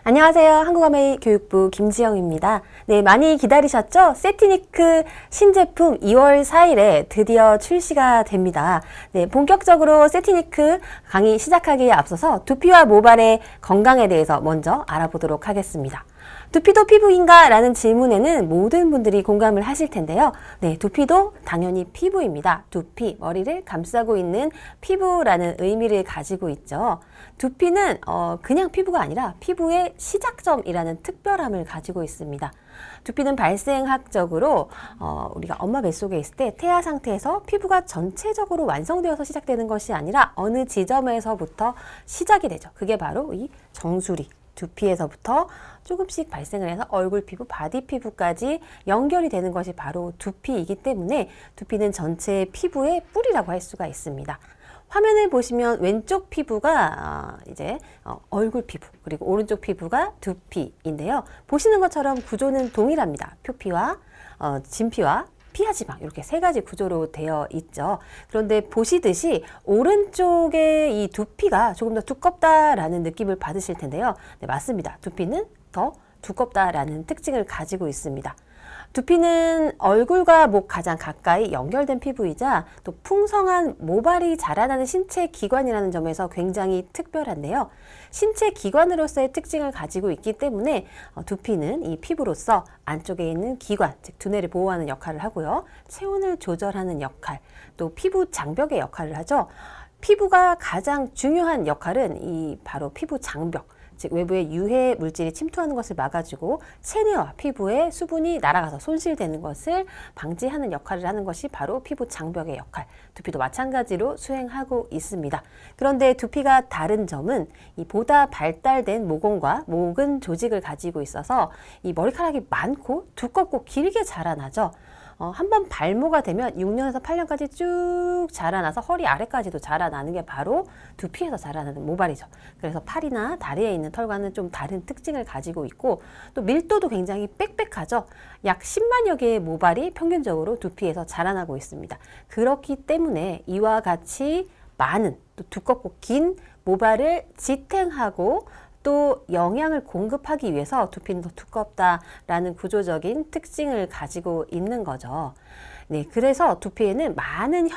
안녕하세요. 한국어메이 교육부 김지영입니다. 네, 많이 기다리셨죠? 세티니크 신제품 2월 4일에 드디어 출시가 됩니다. 네, 본격적으로 세티니크 강의 시작하기에 앞서서 두피와 모발의 건강에 대해서 먼저 알아보도록 하겠습니다. 두피도 피부인가? 라는 질문에는 모든 분들이 공감을 하실 텐데요. 네, 두피도 당연히 피부입니다. 두피, 머리를 감싸고 있는 피부라는 의미를 가지고 있죠. 두피는 그냥 피부가 아니라 피부의 시작점이라는 특별함을 가지고 있습니다. 두피는 발생학적으로 우리가 엄마 뱃속에 있을 때 태아 상태에서 피부가 전체적으로 완성되어서 시작되는 것이 아니라 어느 지점에서부터 시작이 되죠. 그게 바로 이 정수리, 두피에서부터 조금씩 발생을 해서 얼굴 피부, 바디 피부까지 연결이 되는 것이 바로 두피이기 때문에 두피는 전체 피부의 뿌리라고 할 수가 있습니다. 화면을 보시면 왼쪽 피부가 이제 얼굴 피부, 그리고 오른쪽 피부가 두피인데요. 보시는 것처럼 구조는 동일합니다. 표피와 진피와 피하지방, 이렇게 세 가지 구조로 되어 있죠. 그런데 보시듯이 오른쪽의 이 두피가 조금 더 두껍다라는 느낌을 받으실 텐데요. 네, 맞습니다. 두피는 더 두껍다라는 특징을 가지고 있습니다. 두피는 얼굴과 목 가장 가까이 연결된 피부이자 또 풍성한 모발이 자라나는 신체 기관이라는 점에서 굉장히 특별한데요. 신체 기관으로서의 특징을 가지고 있기 때문에 두피는 이 피부로서 안쪽에 있는 기관, 즉 두뇌를 보호하는 역할을 하고요. 체온을 조절하는 역할, 또 피부 장벽의 역할을 하죠. 피부가 가장 중요한 역할은 이 바로 피부 장벽, 즉 외부의 유해 물질이 침투하는 것을 막아주고 체내와 피부에 수분이 날아가서 손실되는 것을 방지하는 역할을 하는 것이 바로 피부 장벽의 역할, 두피도 마찬가지로 수행하고 있습니다. 그런데 두피가 다른 점은 이 보다 발달된 모공과 모근 조직을 가지고 있어서 이 머리카락이 많고 두껍고 길게 자라나죠. 한번 발모가 되면 6년에서 8년까지 쭉 자라나서 허리 아래까지도 자라나는 게 바로 두피에서 자라나는 모발이죠. 그래서 팔이나 다리에 있는 털과는 좀 다른 특징을 가지고 있고 또 밀도도 굉장히 빽빽하죠. 약 10만여 개의 모발이 평균적으로 두피에서 자라나고 있습니다. 그렇기 때문에 이와 같이 많은 또 두껍고 긴 모발을 지탱하고 또 영양을 공급하기 위해서 두피는 더 두껍다라는 구조적인 특징을 가지고 있는 거죠. 네, 그래서 두피에는 많은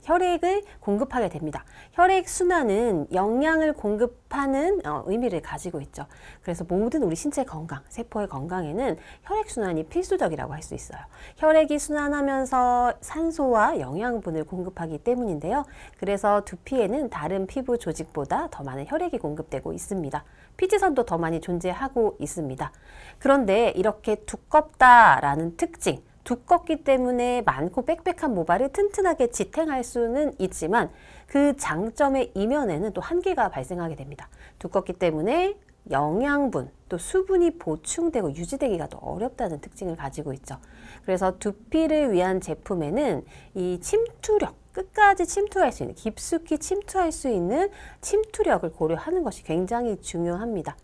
혈액을 공급하게 됩니다. 혈액 순환은 영양을 공급하는 의미를 가지고 있죠. 그래서 모든 우리 신체 건강, 세포의 건강에는 혈액 순환이 필수적이라고 할 수 있어요. 혈액이 순환하면서 산소와 영양분을 공급하기 때문인데요. 그래서 두피에는 다른 피부 조직보다 더 많은 혈액이 공급되고 있습니다. 피지선도 더 많이 존재하고 있습니다. 그런데 이렇게 두껍다라는 특징, 두껍기 때문에 많고 빽빽한 모발을 튼튼하게 지탱할 수는 있지만 그 장점의 이면에는 또 한계가 발생하게 됩니다. 두껍기 때문에 영양분, 또 수분이 보충되고 유지되기가 더 어렵다는 특징을 가지고 있죠. 그래서 두피를 위한 제품에는 이 침투력, 끝까지 침투할 수 있는, 깊숙이 침투할 수 있는 침투력을 고려하는 것이 굉장히 중요합니다.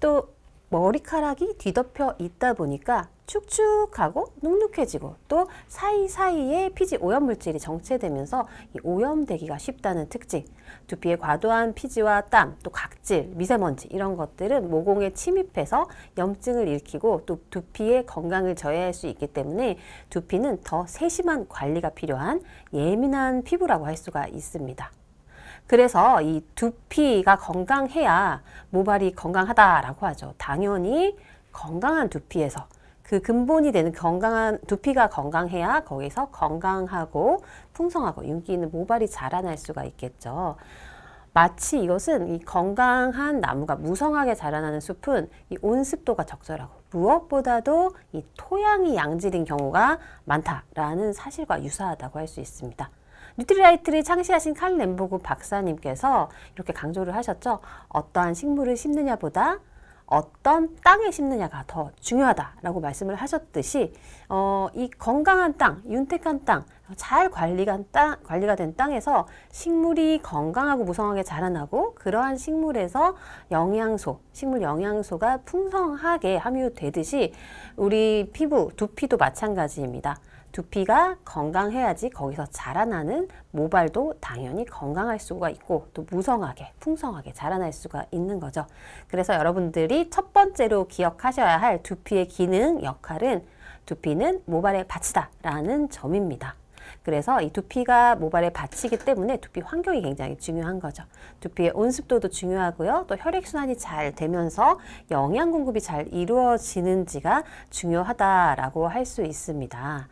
또 머리카락이 뒤덮여 있다 보니까 축축하고 눅눅해지고 또 사이사이에 피지 오염물질이 정체되면서 이 오염되기가 쉽다는 특징, 두피에 과도한 피지와 땀, 또 각질, 미세먼지 이런 것들은 모공에 침입해서 염증을 일으키고 또 두피의 건강을 저해할 수 있기 때문에 두피는 더 세심한 관리가 필요한 예민한 피부라고 할 수가 있습니다. 그래서 이 두피가 건강해야 모발이 건강하다라고 하죠. 당연히 건강한 두피에서 그 근본이 되는 건강한 두피가 건강해야 거기서 건강하고 풍성하고 윤기 있는 모발이 자라날 수가 있겠죠. 마치 이것은 이 건강한 나무가 무성하게 자라나는 숲은 이 온습도가 적절하고 무엇보다도 이 토양이 양질인 경우가 많다라는 사실과 유사하다고 할 수 있습니다. 뉴트리라이트를 창시하신 칼 램보그 박사님께서 이렇게 강조를 하셨죠. 어떠한 식물을 심느냐보다 어떤 땅에 심느냐가 더 중요하다라고 말씀을 하셨듯이 이 건강한 땅, 윤택한 땅, 잘 관리가 된 땅에서 식물이 건강하고 무성하게 자라나고 그러한 식물에서 식물 영양소가 풍성하게 함유되듯이 우리 피부, 두피도 마찬가지입니다. 두피가 건강해야지 거기서 자라나는 모발도 당연히 건강할 수가 있고 또 무성하게, 풍성하게 자라날 수가 있는 거죠. 그래서 여러분들이 첫 번째로 기억하셔야 할 두피의 기능, 역할은 두피는 모발의 밭이다라는 점입니다. 그래서 이 두피가 모발에 받치기 때문에 두피 환경이 굉장히 중요한 거죠. 두피의 온습도도 중요하고요. 또 혈액순환이 잘 되면서 영양 공급이 잘 이루어지는지가 중요하다라고 할 수 있습니다.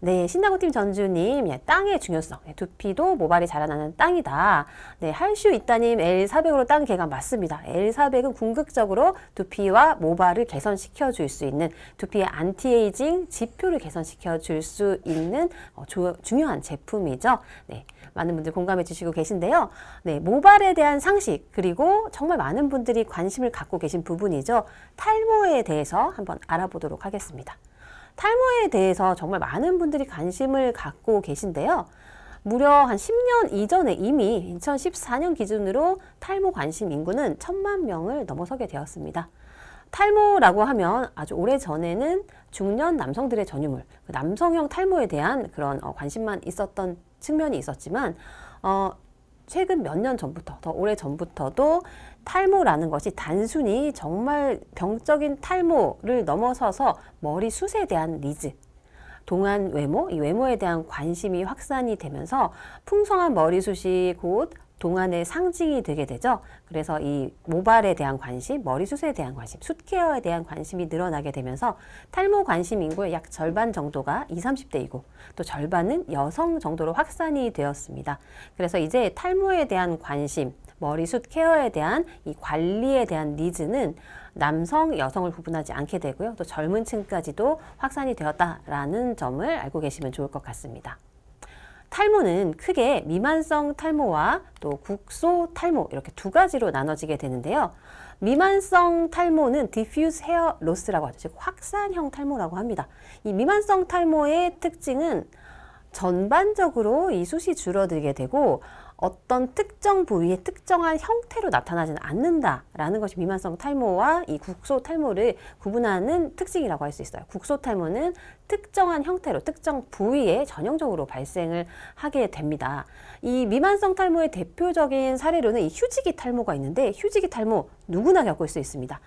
네, 신나고팀 전주님, 땅의 중요성, 두피도 모발이 자라나는 땅이다. 네, 할 수 있다님 L400으로 딴 개가 맞습니다. L400은 궁극적으로 두피와 모발을 개선시켜 줄 수 있는 두피의 안티에이징 지표를 개선시켜 줄 수 있는 중요한 제품이죠. 네, 많은 분들 공감해 주시고 계신데요. 네, 모발에 대한 상식, 그리고 정말 많은 분들이 관심을 갖고 계신 부분이죠. 탈모에 대해서 한번 알아보도록 하겠습니다. 탈모에 대해서 정말 많은 분들이 관심을 갖고 계신데요. 무려 한 10년 이전에 이미 2014년 기준으로 탈모 관심 인구는 1000만 명을 넘어서게 되었습니다. 탈모라고 하면 아주 오래전에는 중년 남성들의 전유물, 남성형 탈모에 대한 그런 관심만 있었던 측면이 있었지만 최근 몇 년 전부터, 더 오래 전부터도 탈모라는 것이 단순히 정말 병적인 탈모를 넘어서서 머리숱에 대한 니즈, 동안 외모, 이 외모에 대한 관심이 확산이 되면서 풍성한 머리숱이 곧 동안의 상징이 되게 되죠. 그래서 이 모발에 대한 관심, 머리숱에 대한 관심, 숱 케어에 대한 관심이 늘어나게 되면서 탈모 관심 인구의 약 절반 정도가 20, 30대이고 또 절반은 여성 정도로 확산이 되었습니다. 그래서 이제 탈모에 대한 관심, 머리숱 케어에 대한 이 관리에 대한 니즈는 남성, 여성을 구분하지 않게 되고요. 또 젊은 층까지도 확산이 되었다라는 점을 알고 계시면 좋을 것 같습니다. 탈모는 크게 미만성 탈모와 또 국소 탈모 이렇게 두 가지로 나눠지게 되는데요. 미만성 탈모는 diffuse hair loss라고 하죠. 즉 확산형 탈모라고 합니다. 이 미만성 탈모의 특징은 전반적으로 이 숱이 줄어들게 되고 어떤 특정 부위의 특정한 형태로 나타나지는 않는다라는 것이 미만성 탈모와 이 국소 탈모를 구분하는 특징이라고 할 수 있어요. 국소 탈모는 특정한 형태로 특정 부위에 전형적으로 발생을 하게 됩니다. 이 미만성 탈모의 대표적인 사례로는 이 휴지기 탈모가 있는데 휴지기 탈모 누구나 겪을 수 있습니다.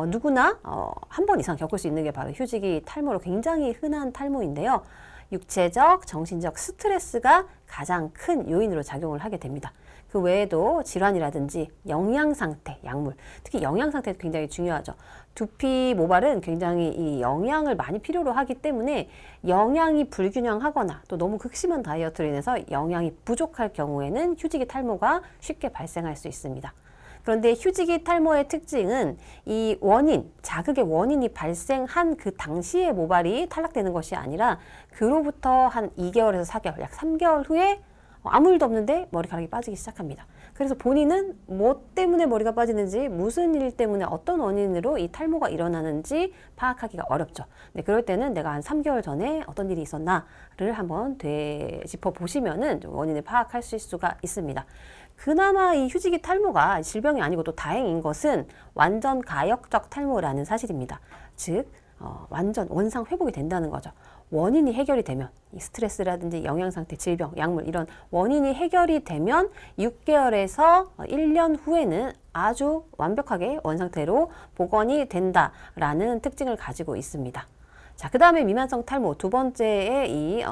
누구나 한 번 이상 겪을 수 있는 게 바로 휴지기 탈모로 굉장히 흔한 탈모인데요. 육체적, 정신적 스트레스가 가장 큰 요인으로 작용을 하게 됩니다. 그 외에도 질환이라든지 영양 상태, 약물, 특히 영양 상태가 굉장히 중요하죠. 두피 모발은 굉장히 이 영양을 많이 필요로 하기 때문에 영양이 불균형하거나 또 너무 극심한 다이어트로 인해서 영양이 부족할 경우에는 휴지기 탈모가 쉽게 발생할 수 있습니다. 그런데 휴지기 탈모의 특징은 이 원인, 자극의 원인이 발생한 그 당시의 모발이 탈락되는 것이 아니라 그로부터 한 2개월에서 4개월, 약 3개월 후에 아무 일도 없는데 머리카락이 빠지기 시작합니다. 그래서 본인은 뭐 때문에 머리가 빠지는지, 무슨 일 때문에 어떤 원인으로 이 탈모가 일어나는지 파악하기가 어렵죠. 네, 그럴 때는 내가 한 3개월 전에 어떤 일이 있었나를 한번 되짚어 보시면은 원인을 파악할 수가 있습니다. 그나마 이 휴지기 탈모가 질병이 아니고 또 다행인 것은 완전 가역적 탈모라는 사실입니다. 즉 완전 원상 회복이 된다는 거죠. 원인이 해결이 되면 이 스트레스라든지 영양 상태, 질병, 약물 이런 원인이 해결이 되면 6개월에서 1년 후에는 아주 완벽하게 원상태로 복원이 된다라는 특징을 가지고 있습니다. 자, 그 다음에 미만성 탈모 두 번째에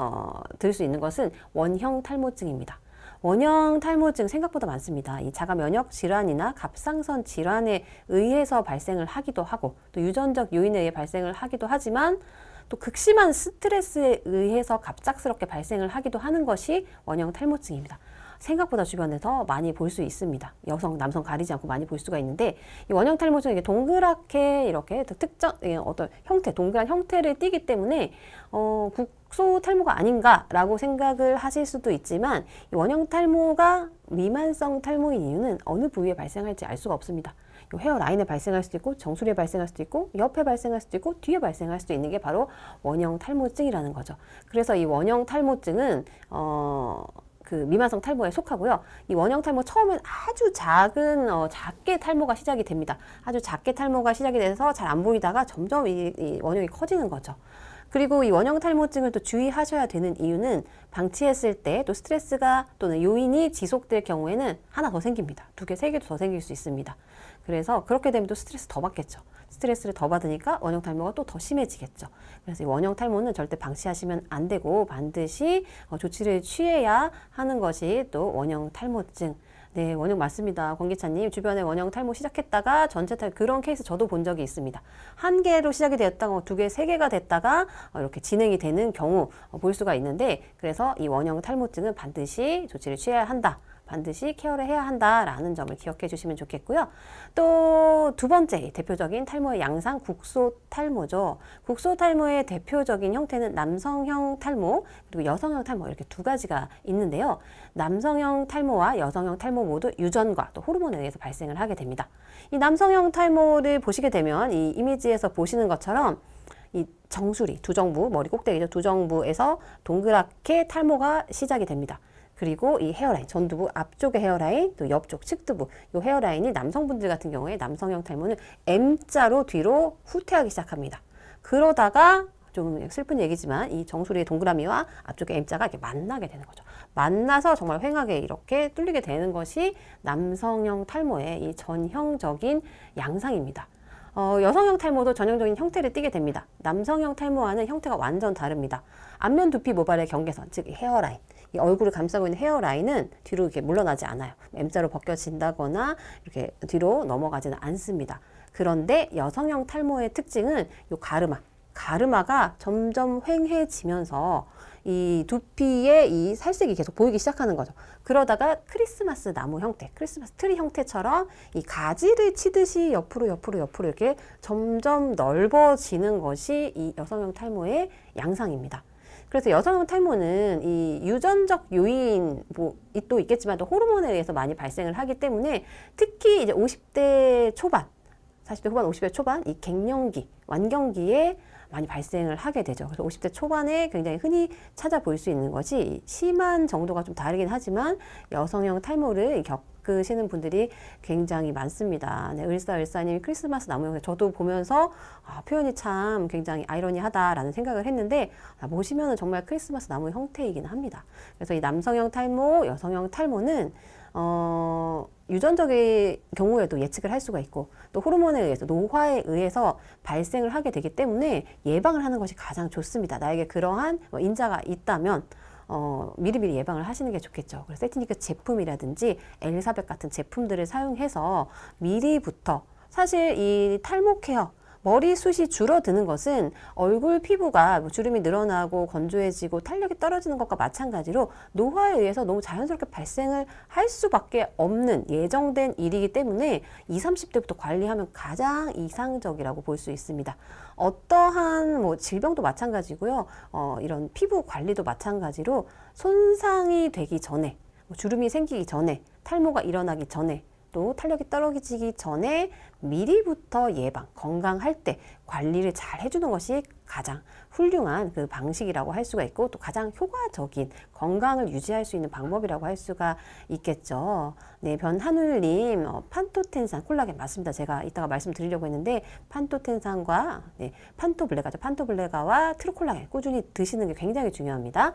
들 수 있는 것은 원형 탈모증입니다. 원형 탈모증 생각보다 많습니다. 이 자가 면역 질환이나 갑상선 질환에 의해서 발생을 하기도 하고 또 유전적 요인에 의해 발생을 하기도 하지만 또 극심한 스트레스에 의해서 갑작스럽게 발생을 하기도 하는 것이 원형 탈모증입니다. 생각보다 주변에서 많이 볼 수 있습니다. 여성, 남성 가리지 않고 많이 볼 수가 있는데 이 원형 탈모증은 이게 동그랗게 이렇게 특정 어떤 형태, 동그란 형태를 띠기 때문에 국소 탈모가 아닌가라고 생각을 하실 수도 있지만 이 원형 탈모가 미만성 탈모인 이유는 어느 부위에 발생할지 알 수가 없습니다. 헤어라인에 발생할 수도 있고 정수리에 발생할 수도 있고 옆에 발생할 수도 있고 뒤에 발생할 수도 있는 게 바로 원형 탈모증이라는 거죠. 그래서 이 원형 탈모증은 그 미만성 탈모에 속하고요. 이 원형 탈모 처음엔 아주 작게 탈모가 시작이 됩니다. 아주 작게 탈모가 시작이 돼서 잘 안 보이다가 점점 이 원형이 커지는 거죠. 그리고 이 원형 탈모증을 또 주의하셔야 되는 이유는 방치했을 때 또 스트레스가 또는 요인이 지속될 경우에는 하나 더 생깁니다. 2개, 3개도 더 생길 수 있습니다. 그래서 그렇게 되면 또 스트레스 더 받겠죠. 스트레스를 더 받으니까 원형 탈모가 또 더 심해지겠죠. 그래서 이 원형 탈모는 절대 방치하시면 안 되고 반드시 조치를 취해야 하는 것이 또 원형 탈모증. 네, 원형 맞습니다. 권기찬님, 주변에 원형 탈모 시작했다가 전체 탈모, 그런 케이스 저도 본 적이 있습니다. 1개로 시작이 되었다가 2개, 3개가 됐다가 이렇게 진행이 되는 경우 볼 수가 있는데, 그래서 이 원형 탈모증은 반드시 조치를 취해야 한다. 반드시 케어를 해야 한다라는 점을 기억해 주시면 좋겠고요. 또 두 번째 대표적인 탈모의 양상 국소 탈모죠. 국소 탈모의 대표적인 형태는 남성형 탈모 그리고 여성형 탈모 이렇게 2가지가 있는데요. 남성형 탈모와 여성형 탈모 모두 유전과 또 호르몬에 의해서 발생을 하게 됩니다. 이 남성형 탈모를 보시게 되면 이 이미지에서 보시는 것처럼 이 정수리, 두정부, 머리 꼭대기죠. 두정부에서 동그랗게 탈모가 시작이 됩니다. 그리고 이 헤어라인, 전두부 앞쪽의 헤어라인, 또 옆쪽 측두부, 이 헤어라인이 남성분들 같은 경우에 남성형 탈모는 M자로 뒤로 후퇴하기 시작합니다. 그러다가 좀 슬픈 얘기지만 이 정수리의 동그라미와 앞쪽의 M자가 이렇게 만나게 되는 거죠. 만나서 정말 휑하게 이렇게 뚫리게 되는 것이 남성형 탈모의 이 전형적인 양상입니다. 여성형 탈모도 전형적인 형태를 띠게 됩니다. 남성형 탈모와는 형태가 완전 다릅니다. 앞면 두피 모발의 경계선, 즉 헤어라인, 이 얼굴을 감싸고 있는 헤어라인은 뒤로 이렇게 물러나지 않아요. M자로 벗겨진다거나 이렇게 뒤로 넘어가지는 않습니다. 그런데 여성형 탈모의 특징은 이 가르마가 점점 휑해지면서 이 두피에 이 살색이 계속 보이기 시작하는 거죠. 그러다가 크리스마스 나무 형태, 크리스마스 트리 형태처럼 이 가지를 치듯이 옆으로 이렇게 점점 넓어지는 것이 이 여성형 탈모의 양상입니다. 그래서 여성형 탈모는 이 유전적 요인 또 있겠지만 또 호르몬에 의해서 많이 발생을 하기 때문에 특히 이제 50대 초반 40대 후반, 50대 초반 이 갱년기, 완경기에 많이 발생을 하게 되죠. 그래서 50대 초반에 굉장히 흔히 찾아 볼 수 있는 것이 심한 정도가 좀 다르긴 하지만 여성형 탈모를 겪으시는 분들이 굉장히 많습니다. 네, 을사님 크리스마스 나무형 저도 보면서 표현이 참 굉장히 아이러니하다라는 생각을 했는데 보시면은 정말 크리스마스 나무 형태이기는 합니다. 그래서 이 남성형 탈모, 여성형 탈모는 유전적인 경우에도 예측을 할 수가 있고 또 호르몬에 의해서 노화에 의해서 발생을 하게 되기 때문에 예방을 하는 것이 가장 좋습니다. 나에게 그러한 인자가 있다면 미리미리 예방을 하시는 게 좋겠죠. 그래서 세티니크 제품이라든지 엘리사벳 같은 제품들을 사용해서 미리부터 사실 이 탈모 케어 머리숱이 줄어드는 것은 얼굴 피부가 주름이 늘어나고 건조해지고 탄력이 떨어지는 것과 마찬가지로 노화에 의해서 너무 자연스럽게 발생을 할 수밖에 없는 예정된 일이기 때문에 20, 30대부터 관리하면 가장 이상적이라고 볼 수 있습니다. 어떠한 질병도 마찬가지고요. 이런 피부 관리도 마찬가지로 손상이 되기 전에 주름이 생기기 전에 탈모가 일어나기 전에 또 탄력이 떨어지기 전에 미리부터 예방, 건강할 때 관리를 잘 해주는 것이 가장 훌륭한 그 방식이라고 할 수가 있고 또 가장 효과적인 건강을 유지할 수 있는 방법이라고 할 수가 있겠죠. 네, 변한울님 판토텐산 콜라겐 맞습니다. 제가 이따가 말씀드리려고 했는데 판토텐산과 판토블레가죠. 판토블레가와 트루콜라겐 꾸준히 드시는 게 굉장히 중요합니다.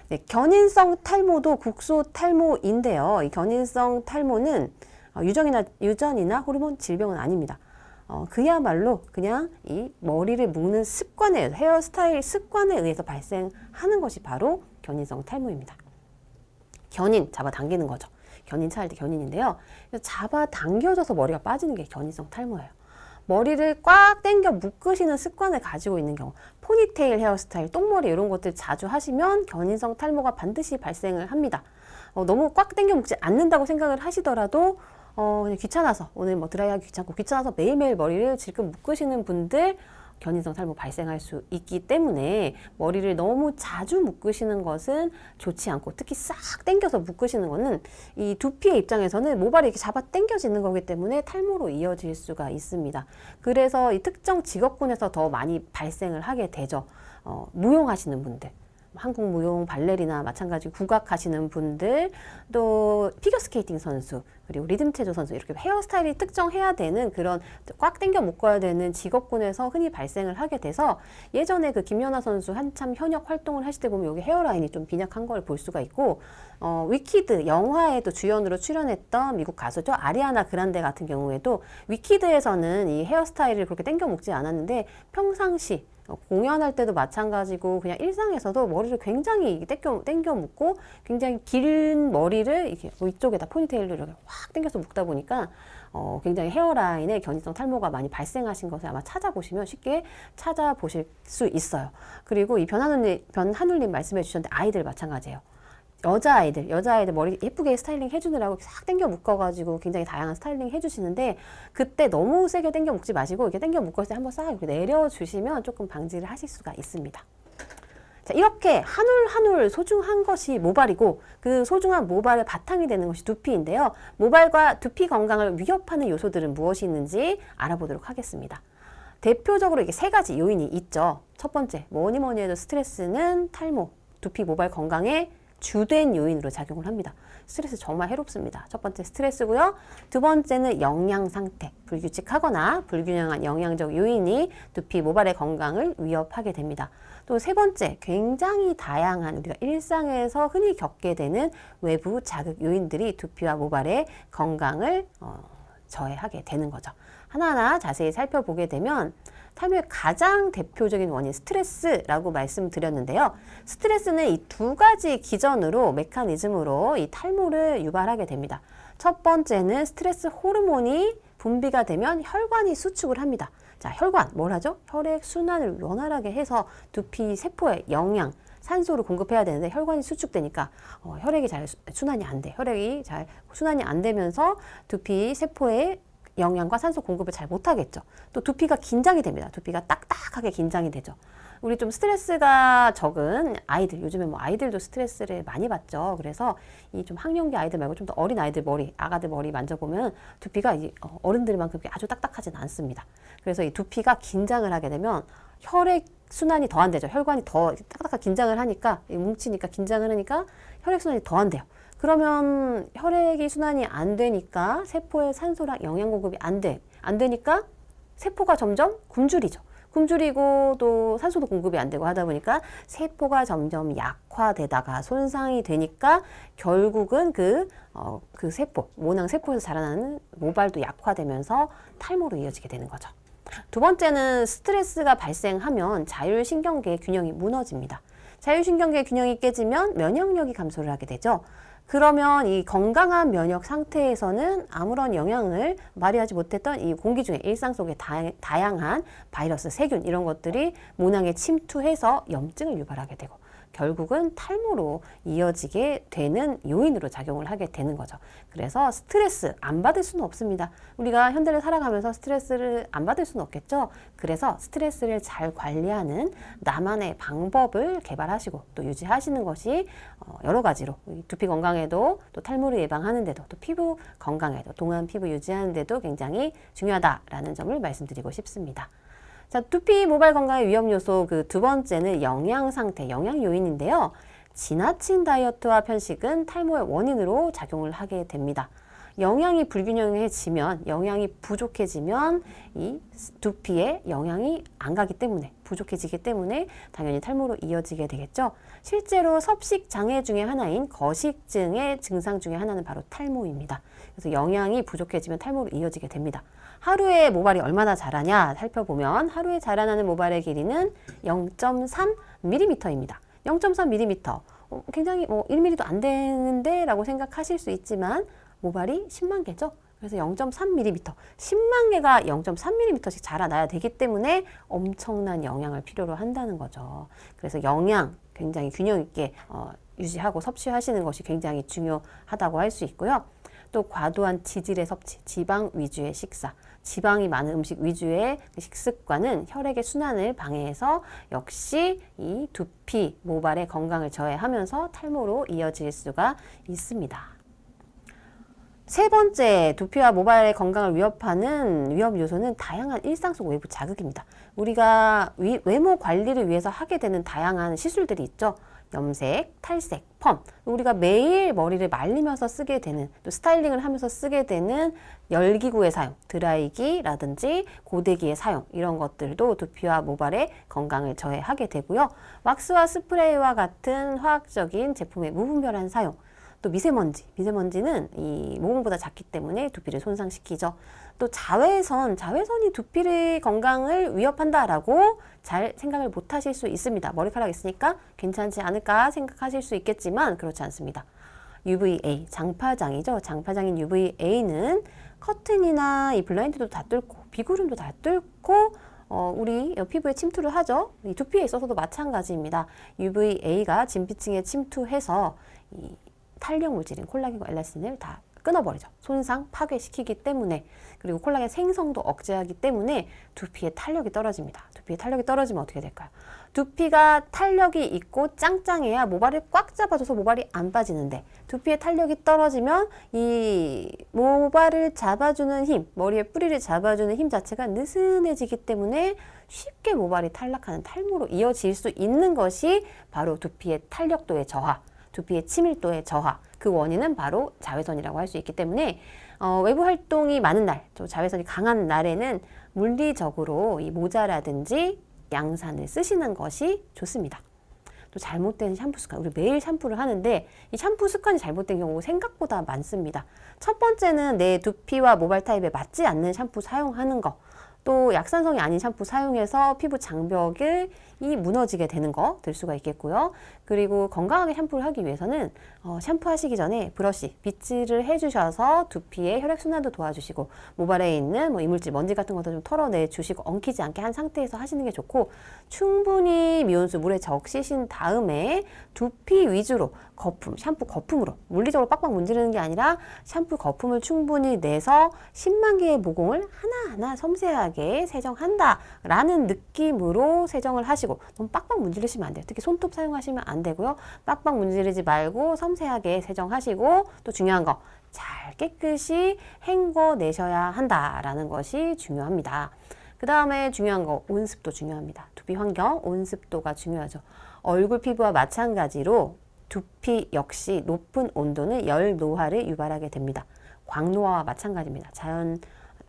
네, 견인성 탈모도 국소 탈모인데요. 이 견인성 탈모는 유전이나 호르몬 질병은 아닙니다. 그야말로 그냥 이 머리를 묶는 습관에 의해서 헤어스타일 습관에 의해서 발생하는 것이 바로 견인성 탈모입니다. 견인, 잡아당기는 거죠. 견인 차일 때 견인인데요. 잡아당겨져서 머리가 빠지는 게 견인성 탈모예요. 머리를 꽉 당겨 묶으시는 습관을 가지고 있는 경우 포니테일 헤어스타일, 똥머리 이런 것들 자주 하시면 견인성 탈모가 반드시 발생을 합니다. 너무 꽉 당겨 묶지 않는다고 생각을 하시더라도 그냥 귀찮아서 오늘 드라이하기 귀찮고 귀찮아서 매일매일 머리를 질끈 묶으시는 분들 견인성 탈모 발생할 수 있기 때문에 머리를 너무 자주 묶으시는 것은 좋지 않고 특히 싹 당겨서 묶으시는 것은 이 두피의 입장에서는 모발이 이렇게 잡아 당겨지는 거기 때문에 탈모로 이어질 수가 있습니다. 그래서 이 특정 직업군에서 더 많이 발생을 하게 되죠. 무용하시는 분들. 한국 무용 발레리나 마찬가지로 국악하시는 분들 또 피겨스케이팅 선수 그리고 리듬체조 선수 이렇게 헤어스타일이 특정해야 되는 그런 꽉 당겨 묶어야 되는 직업군에서 흔히 발생을 하게 돼서 예전에 그 김연아 선수 한참 현역 활동을 하실 때 보면 여기 헤어라인이 좀 빈약한 걸 볼 수가 있고 위키드 영화에도 주연으로 출연했던 미국 가수죠. 아리아나 그란데 같은 경우에도 위키드에서는 이 헤어스타일을 그렇게 당겨 묶지 않았는데 평상시 공연할 때도 마찬가지고 그냥 일상에서도 머리를 굉장히 당겨 묶고 굉장히 긴 머리를 이렇게 위쪽에다 포니테일로 이렇게 확 당겨서 묶다 보니까 굉장히 헤어라인에 견인성 탈모가 많이 발생하신 것을 아마 찾아보시면 쉽게 찾아보실 수 있어요. 그리고 이 변한울님 말씀해 주셨는데 아이들 마찬가지예요. 여자아이들 머리 예쁘게 스타일링 해주느라고 싹 당겨 묶어가지고 굉장히 다양한 스타일링 해주시는데 그때 너무 세게 당겨 묶지 마시고 이렇게 당겨 묶었을 때 한번 싹 이렇게 내려주시면 조금 방지를 하실 수가 있습니다. 자, 이렇게 한 올 한 올 소중한 것이 모발이고 그 소중한 모발의 바탕이 되는 것이 두피인데요. 모발과 두피 건강을 위협하는 요소들은 무엇이 있는지 알아보도록 하겠습니다. 대표적으로 이게 세 가지 요인이 있죠. 첫 번째, 뭐니 해도 스트레스는 탈모, 두피 모발 건강에 주된 요인으로 작용을 합니다. 스트레스 정말 해롭습니다. 첫 번째 스트레스고요. 두 번째는 영양 상태, 불규칙하거나 불균형한 영양적 요인이 두피 모발의 건강을 위협하게 됩니다. 또 세 번째, 굉장히 다양한 우리가 일상에서 흔히 겪게 되는 외부 자극 요인들이 두피와 모발의 건강을 저해하게 되는 거죠. 하나하나 자세히 살펴보게 되면 탈모의 가장 대표적인 원인 스트레스라고 말씀드렸는데요. 스트레스는 이 두 가지 기전으로 메커니즘으로 이 탈모를 유발하게 됩니다. 첫 번째는 스트레스 호르몬이 분비가 되면 혈관이 수축을 합니다. 자, 혈관 뭘 하죠? 혈액 순환을 원활하게 해서 두피 세포에 영양, 산소를 공급해야 되는데 혈관이 수축되니까 혈액이 잘 순환이 안 돼. 혈액이 잘 순환이 안 되면서 두피 세포에 영양과 산소 공급을 잘 못하겠죠. 또 두피가 긴장이 됩니다. 두피가 딱딱하게 긴장이 되죠. 우리 좀 스트레스가 적은 아이들, 요즘에 뭐 아이들도 스트레스를 많이 받죠. 그래서 이 좀 학령기 아이들 말고 좀 더 어린 아이들 머리, 아가들 머리 만져보면 두피가 어른들만큼 아주 딱딱하진 않습니다. 그래서 이 두피가 긴장을 하게 되면 혈액 순환이 더 안 되죠. 혈관이 더 딱딱하게 긴장을 하니까, 뭉치니까 긴장을 하니까 혈액 순환이 더 안 돼요. 그러면 혈액이 순환이 안 되니까 세포에 산소랑 영양 공급이 안 되니까 세포가 점점 굶주리죠. 굶주리고 또 산소도 공급이 안 되고 하다 보니까 세포가 점점 약화되다가 손상이 되니까 결국은 그 세포, 모낭 세포에서 자라나는 모발도 약화되면서 탈모로 이어지게 되는 거죠. 두 번째는 스트레스가 발생하면 자율신경계의 균형이 무너집니다. 자율신경계의 균형이 깨지면 면역력이 감소를 하게 되죠. 그러면 이 건강한 면역 상태에서는 아무런 영향을 발휘하지 못했던 이 공기 중에 일상 속의 다양한 바이러스, 세균 이런 것들이 모낭에 침투해서 염증을 유발하게 되고 결국은 탈모로 이어지게 되는 요인으로 작용을 하게 되는 거죠. 그래서 스트레스 안 받을 수는 없습니다. 우리가 현대를 살아가면서 스트레스를 안 받을 수는 없겠죠. 그래서 스트레스를 잘 관리하는 나만의 방법을 개발하시고 또 유지하시는 것이 여러 가지로 두피 건강에도 또 탈모를 예방하는 데도 또 피부 건강에도 동안 피부 유지하는 데도 굉장히 중요하다라는 점을 말씀드리고 싶습니다. 자, 두피 모발 건강의 위험 요소 그 두 번째는 영양 상태, 영양 요인인데요. 지나친 다이어트와 편식은 탈모의 원인으로 작용을 하게 됩니다. 영양이 불균형해지면, 영양이 부족해지면 이 두피에 영양이 안 가기 때문에, 부족해지기 때문에 당연히 탈모로 이어지게 되겠죠. 실제로 섭식 장애 중에 하나인 거식증의 증상 중에 하나는 바로 탈모입니다. 그래서 영양이 부족해지면 탈모로 이어지게 됩니다. 하루에 모발이 얼마나 자라냐 살펴보면 하루에 자라나는 모발의 길이는 0.3mm입니다. 0.3mm. 굉장히 1mm도 안 되는데 라고 생각하실 수 있지만 모발이 10만 개죠. 그래서 0.3mm, 10만 개가 0.3mm씩 자라나야 되기 때문에 엄청난 영양을 필요로 한다는 거죠. 그래서 영양 굉장히 균형 있게 유지하고 섭취하시는 것이 굉장히 중요하다고 할 수 있고요. 또 과도한 지질의 섭취, 지방 위주의 식사, 지방이 많은 음식 위주의 식습관은 혈액의 순환을 방해해서 역시 이 두피, 모발의 건강을 저해하면서 탈모로 이어질 수가 있습니다. 세 번째, 두피와 모발의 건강을 위협하는 위험 요소는 다양한 일상 속 외부 자극입니다. 우리가 외모 관리를 위해서 하게 되는 다양한 시술들이 있죠. 염색, 탈색, 펌. 우리가 매일 머리를 말리면서 쓰게 되는, 또 스타일링을 하면서 쓰게 되는 열기구의 사용, 드라이기라든지 고데기의 사용, 이런 것들도 두피와 모발의 건강을 저해하게 되고요. 왁스와 스프레이와 같은 화학적인 제품의 무분별한 사용, 또 미세먼지는 이 모공보다 작기 때문에 두피를 손상시키죠. 또 자외선이 두피의 건강을 위협한다라고 잘 생각을 못 하실 수 있습니다. 머리카락 있으니까 괜찮지 않을까 생각하실 수 있겠지만 그렇지 않습니다. UVA, 장파장이죠. 장파장인 UVA는 커튼이나 이 블라인드도 다 뚫고 비구름도 다 뚫고 우리 피부에 침투를 하죠. 이 두피에 있어서도 마찬가지입니다. UVA가 진피층에 침투해서 이 탄력 물질인 콜라겐과 엘라스틴을 다 끊어버리죠. 손상, 파괴시키기 때문에, 그리고 콜라겐 생성도 억제하기 때문에 두피의 탄력이 떨어집니다. 두피의 탄력이 떨어지면 어떻게 될까요? 두피가 탄력이 있고 짱짱해야 모발을 꽉 잡아줘서 모발이 안 빠지는데, 두피의 탄력이 떨어지면 이 모발을 잡아주는 힘, 머리의 뿌리를 잡아주는 힘 자체가 느슨해지기 때문에 쉽게 모발이 탈락하는 탈모로 이어질 수 있는 것이 바로 두피의 탄력도의 저하, 두피의 치밀도의 저하, 그 원인은 바로 자외선이라고 할 수 있기 때문에 외부 활동이 많은 날, 또 자외선이 강한 날에는 물리적으로 이 모자라든지 양산을 쓰시는 것이 좋습니다. 또 잘못된 샴푸 습관, 우리 매일 샴푸를 하는데 이 샴푸 습관이 잘못된 경우 생각보다 많습니다. 첫 번째는 내 두피와 모발 타입에 맞지 않는 샴푸 사용하는 거, 또 약산성이 아닌 샴푸 사용해서 피부 장벽이 무너지게 되는 거 될 수가 있겠고요. 그리고 건강하게 샴푸를 하기 위해서는 샴푸하시기 전에 브러쉬, 빗질을 해주셔서 두피의 혈액순환도 도와주시고 모발에 있는 이물질, 먼지 같은 것도 좀 털어내주시고 엉키지 않게 한 상태에서 하시는 게 좋고, 충분히 미온수 물에 적시신 다음에 두피 위주로 거품, 샴푸 거품으로 물리적으로 빡빡 문지르는 게 아니라 샴푸 거품을 충분히 내서 10만 개의 모공을 하나하나 섬세하게 섬세하게 세정한다라는 느낌으로 세정을 하시고 너무 빡빡 문지르시면 안 돼요. 특히 손톱 사용하시면 안 되고요. 빡빡 문지르지 말고 섬세하게 세정하시고 또 중요한 거 잘 깨끗이 헹궈내셔야 한다라는 것이 중요합니다. 그 다음에 중요한 거 온습도 중요합니다. 두피 환경 온습도가 중요하죠. 얼굴 피부와 마찬가지로 두피 역시 높은 온도는 열 노화를 유발하게 됩니다. 광노화와 마찬가지입니다.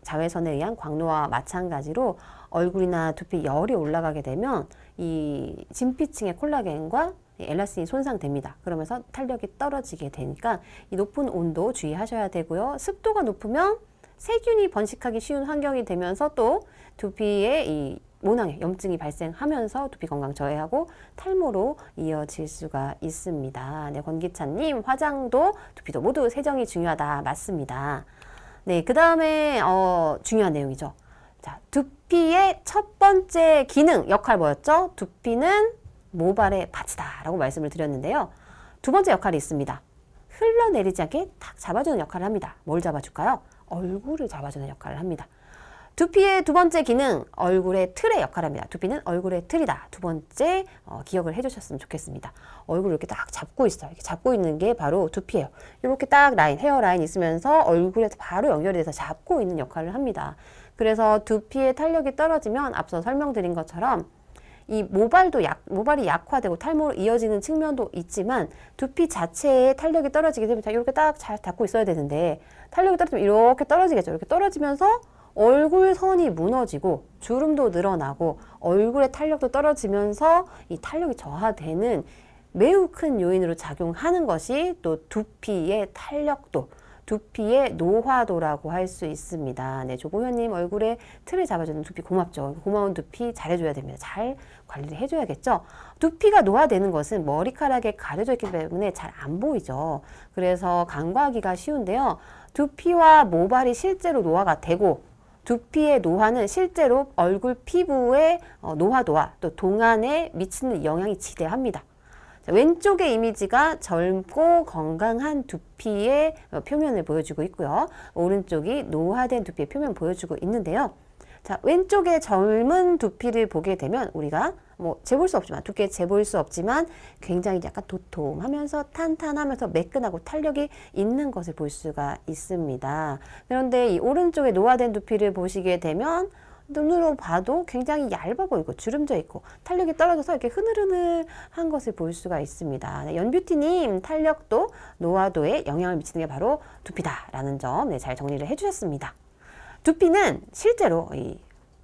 자외선에 의한 광노화와 마찬가지로 얼굴이나 두피 열이 올라가게 되면 이 진피층의 콜라겐과 엘라스틴이 손상됩니다. 그러면서 탄력이 떨어지게 되니까 이 높은 온도 주의하셔야 되고요. 습도가 높으면 세균이 번식하기 쉬운 환경이 되면서 또 두피에 이 모낭에 염증이 발생하면서 두피 건강 저해하고 탈모로 이어질 수가 있습니다. 네, 권기찬님 화장도 두피도 모두 세정이 중요하다. 맞습니다. 네, 그 다음에 중요한 내용이죠. 자, 두피의 첫 번째 기능 역할 뭐였죠? 두피는 모발의 밭이다 라고 말씀을 드렸는데요. 두 번째 역할이 있습니다. 흘러내리지 않게 탁 잡아주는 역할을 합니다. 뭘 잡아줄까요? 얼굴을 잡아주는 역할을 합니다. 두피의 두 번째 기능, 얼굴의 틀의 역할을 합니다. 두피는 얼굴의 틀이다. 두 번째 기억을 해주셨으면 좋겠습니다. 얼굴을 이렇게 딱 잡고 있어요. 이렇게 잡고 있는 게 바로 두피예요. 이렇게 딱 라인, 헤어라인 있으면서 얼굴에 바로 연결이 돼서 잡고 있는 역할을 합니다. 그래서 두피의 탄력이 떨어지면 앞서 설명드린 것처럼 이 모발이 약화되고 탈모로 이어지는 측면도 있지만 두피 자체의 탄력이 떨어지게 되면 이렇게 딱 잘 닫고 있어야 되는데 탄력이 떨어지면 이렇게 떨어지겠죠. 이렇게 떨어지면서 얼굴 선이 무너지고 주름도 늘어나고 얼굴의 탄력도 떨어지면서 이 탄력이 저하되는 매우 큰 요인으로 작용하는 것이 또 두피의 탄력도, 두피의 노화도라고 할 수 있습니다. 네, 조보현님 얼굴에 틀을 잡아주는 두피 고맙죠. 고마운 두피 잘해줘야 됩니다. 잘 관리를 해줘야겠죠. 두피가 노화되는 것은 머리카락에 가려져 있기 때문에 잘 안 보이죠. 그래서 간과하기가 쉬운데요. 두피와 모발이 실제로 노화가 되고 두피의 노화는 실제로 얼굴 피부의 노화도와 또 동안에 미치는 영향이 지대합니다. 자, 왼쪽의 이미지가 젊고 건강한 두피의 표면을 보여주고 있고요. 오른쪽이 노화된 두피의 표면 보여주고 있는데요. 자, 왼쪽의 젊은 두피를 보게 되면 우리가 재볼 수 없지만 두께 재볼 수 없지만 굉장히 약간 도톰하면서 탄탄하면서 매끈하고 탄력이 있는 것을 볼 수가 있습니다. 그런데 이 오른쪽에 노화된 두피를 보시게 되면 눈으로 봐도 굉장히 얇아 보이고 주름져 있고 탄력이 떨어져서 이렇게 흐느흐느한 것을 볼 수가 있습니다. 네, 연뷰티님 탄력도 노화도에 영향을 미치는 게 바로 두피다라는 점 네, 잘 정리를 해주셨습니다. 두피는 실제로 이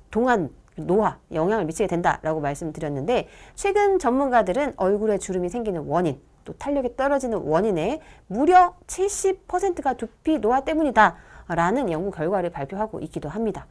동안 노화 영향을 미치게 된다라고 말씀드렸는데 최근 전문가들은 얼굴에 주름이 생기는 원인 또 탄력이 떨어지는 원인의 무려 70%가 두피 노화 때문이다라는 연구 결과를 발표하고 있기도 합니다.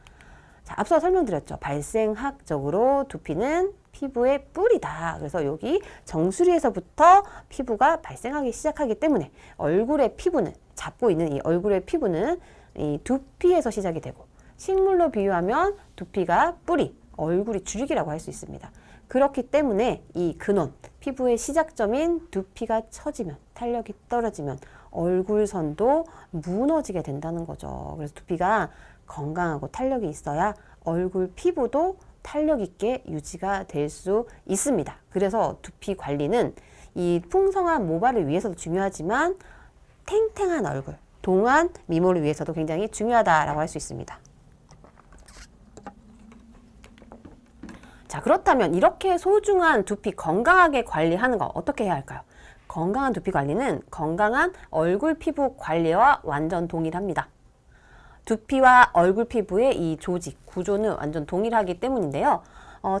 자, 앞서 설명드렸죠. 발생학적으로 두피는 피부의 뿌리다. 그래서 여기 정수리에서부터 피부가 발생하기 시작하기 때문에 얼굴의 피부는 잡고 있는 이 얼굴의 피부는 이 두피에서 시작이 되고 식물로 비유하면 두피가 뿌리, 얼굴이 줄기라고 할 수 있습니다. 그렇기 때문에 이 근원, 피부의 시작점인 두피가 처지면, 탄력이 떨어지면 얼굴선도 무너지게 된다는 거죠. 그래서 두피가 건강하고 탄력이 있어야 얼굴 피부도 탄력 있게 유지가 될 수 있습니다. 그래서 두피 관리는 이 풍성한 모발을 위해서도 중요하지만 탱탱한 얼굴, 동안 미모를 위해서도 굉장히 중요하다라고 할 수 있습니다. 자, 그렇다면 이렇게 소중한 두피 건강하게 관리하는 거 어떻게 해야 할까요? 건강한 두피 관리는 건강한 얼굴 피부 관리와 완전 동일합니다. 두피와 얼굴 피부의 이 조직, 구조는 완전 동일하기 때문인데요.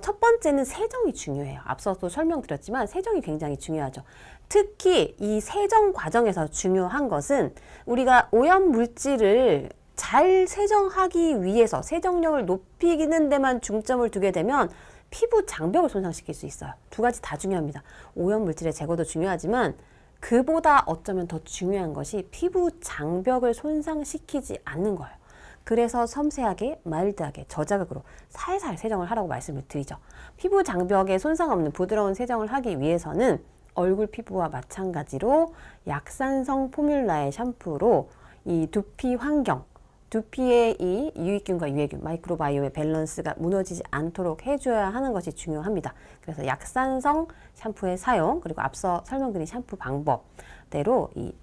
첫 번째는 세정이 중요해요. 앞서도 설명드렸지만 세정이 굉장히 중요하죠. 특히 이 세정 과정에서 중요한 것은 우리가 오염 물질을 잘 세정하기 위해서 세정력을 높이는 데만 중점을 두게 되면 피부 장벽을 손상시킬 수 있어요. 두 가지 다 중요합니다. 오염 물질의 제거도 중요하지만 그보다 어쩌면 더 중요한 것이 피부 장벽을 손상시키지 않는 거예요. 그래서 섬세하게 마일드하게 저자극으로 살살 세정을 하라고 말씀을 드리죠. 피부 장벽에 손상 없는 부드러운 세정을 하기 위해서는 얼굴 피부와 마찬가지로 약산성 포뮬라의 샴푸로 이 두피 환경, 두피의 이 유익균과 유해균, 마이크로바이옴의 밸런스가 무너지지 않도록 해줘야 하는 것이 중요합니다. 그래서 약산성 샴푸의 사용, 그리고 앞서 설명드린 샴푸 방법대로 이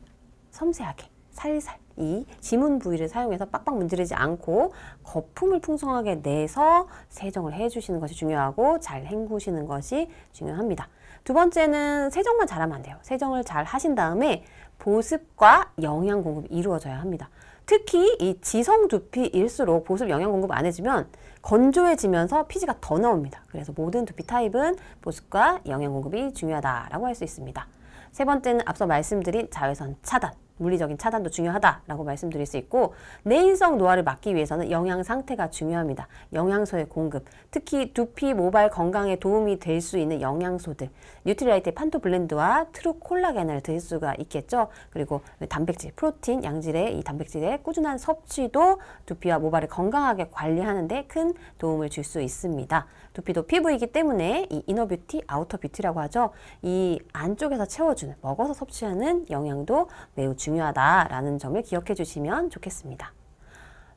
섬세하게 살살 이 지문 부위를 사용해서 빡빡 문지르지 않고 거품을 풍성하게 내서 세정을 해주시는 것이 중요하고 잘 헹구시는 것이 중요합니다. 두 번째는 세정만 잘하면 안 돼요. 세정을 잘 하신 다음에 보습과 영양 공급이 이루어져야 합니다. 특히 이 지성 두피일수록 보습 영양 공급 안 해주면 건조해지면서 피지가 더 나옵니다. 그래서 모든 두피 타입은 보습과 영양 공급이 중요하다라고 할 수 있습니다. 세 번째는 앞서 말씀드린 자외선 차단, 물리적인 차단도 중요하다라고 말씀드릴 수 있고, 내인성 노화를 막기 위해서는 영양 상태가 중요합니다. 영양소의 공급, 특히 두피 모발 건강에 도움이 될 수 있는 영양소들, 뉴트리라이트의 판토 블렌드와 트루 콜라겐을 드실 수가 있겠죠. 그리고 단백질, 프로틴, 양질의 이 단백질의 꾸준한 섭취도 두피와 모발을 건강하게 관리하는 데 큰 도움을 줄 수 있습니다. 두피도 피부이기 때문에 이 이너 뷰티, 아우터 뷰티라고 하죠. 이 안쪽에서 채워주는, 먹어서 섭취하는 영양도 매우 중요하다라는 점을 기억해 주시면 좋겠습니다.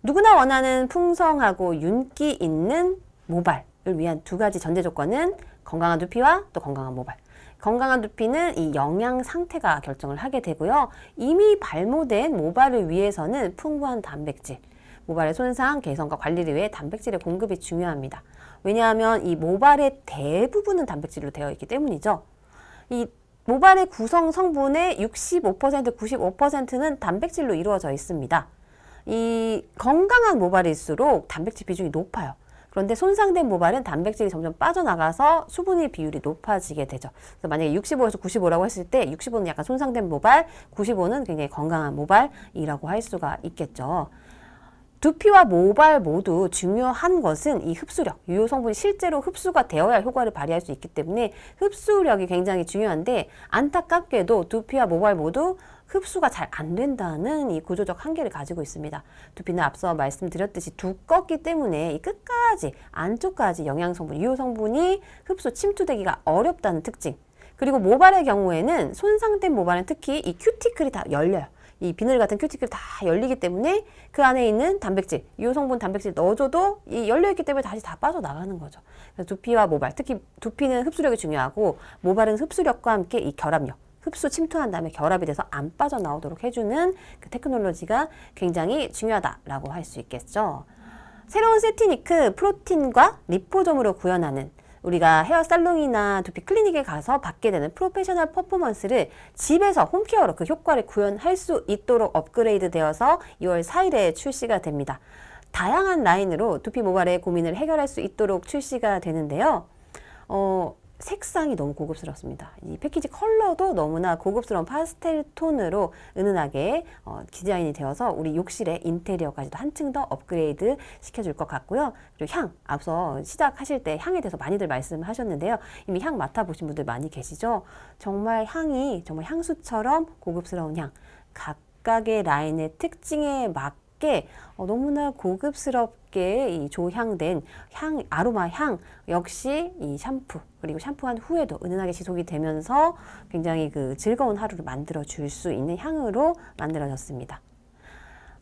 누구나 원하는 풍성하고 윤기 있는 모발을 위한 두 가지 전제 조건은 건강한 두피와 또 건강한 모발. 건강한 두피는 이 영양 상태가 결정을 하게 되고요. 이미 발모된 모발을 위해서는 풍부한 단백질, 모발의 손상, 개선과 관리를 위해 단백질의 공급이 중요합니다. 왜냐하면 이 모발의 대부분은 단백질로 되어 있기 때문이죠. 이 모발의 구성 성분의 65%, 95%는 단백질로 이루어져 있습니다. 이 건강한 모발일수록 단백질 비중이 높아요. 그런데 손상된 모발은 단백질이 점점 빠져나가서 수분의 비율이 높아지게 되죠. 그래서 만약에 65에서 95라고 했을 때 65는 약간 손상된 모발, 95는 굉장히 건강한 모발이라고 할 수가 있겠죠. 두피와 모발 모두 중요한 것은 이 흡수력, 유효 성분이 실제로 흡수가 되어야 효과를 발휘할 수 있기 때문에 흡수력이 굉장히 중요한데, 안타깝게도 두피와 모발 모두 흡수가 잘 안 된다는 이 구조적 한계를 가지고 있습니다. 두피는 앞서 말씀드렸듯이 두껍기 때문에 이 끝까지 안쪽까지 영양 성분, 유효 성분이 흡수 침투되기가 어렵다는 특징, 그리고 모발의 경우에는 손상된 모발은 특히 이 큐티클이 다 열려요. 이 비늘 같은 큐티클이 다 열리기 때문에 그 안에 있는 단백질, 유효 성분 단백질 넣어줘도 이 열려있기 때문에 다시 다 빠져나가는 거죠. 그래서 두피와 모발, 특히 두피는 흡수력이 중요하고 모발은 흡수력과 함께 이 결합력, 흡수 침투한 다음에 결합이 돼서 안 빠져나오도록 해주는 그 테크놀로지가 굉장히 중요하다라고 할 수 있겠죠. 새로운 세티니크 프로틴과 리포솜으로 구현하는, 우리가 헤어살롱이나 두피 클리닉에 가서 받게 되는 프로페셔널 퍼포먼스를 집에서 홈케어로 그 효과를 구현할 수 있도록 업그레이드 되어서 2월 4일에 출시가 됩니다. 다양한 라인으로 두피 모발의 고민을 해결할 수 있도록 출시가 되는데요. 색상이 너무 고급스럽습니다. 이 패키지 컬러도 너무나 고급스러운 파스텔 톤으로 은은하게 디자인이 되어서 우리 욕실의 인테리어까지도 한층 더 업그레이드 시켜줄 것 같고요. 그리고 향, 앞서 시작하실 때 향에 대해서 많이들 말씀하셨는데요. 이미 향 맡아보신 분들 많이 계시죠? 정말 향이 정말 향수처럼 고급스러운 향, 각각의 라인의 특징에 맞게 너무나 고급스럽게 이 조향된 향, 아로마 향 역시 이 샴푸, 그리고 샴푸한 후에도 은은하게 지속이 되면서 굉장히 그 즐거운 하루를 만들어 줄 수 있는 향으로 만들어졌습니다.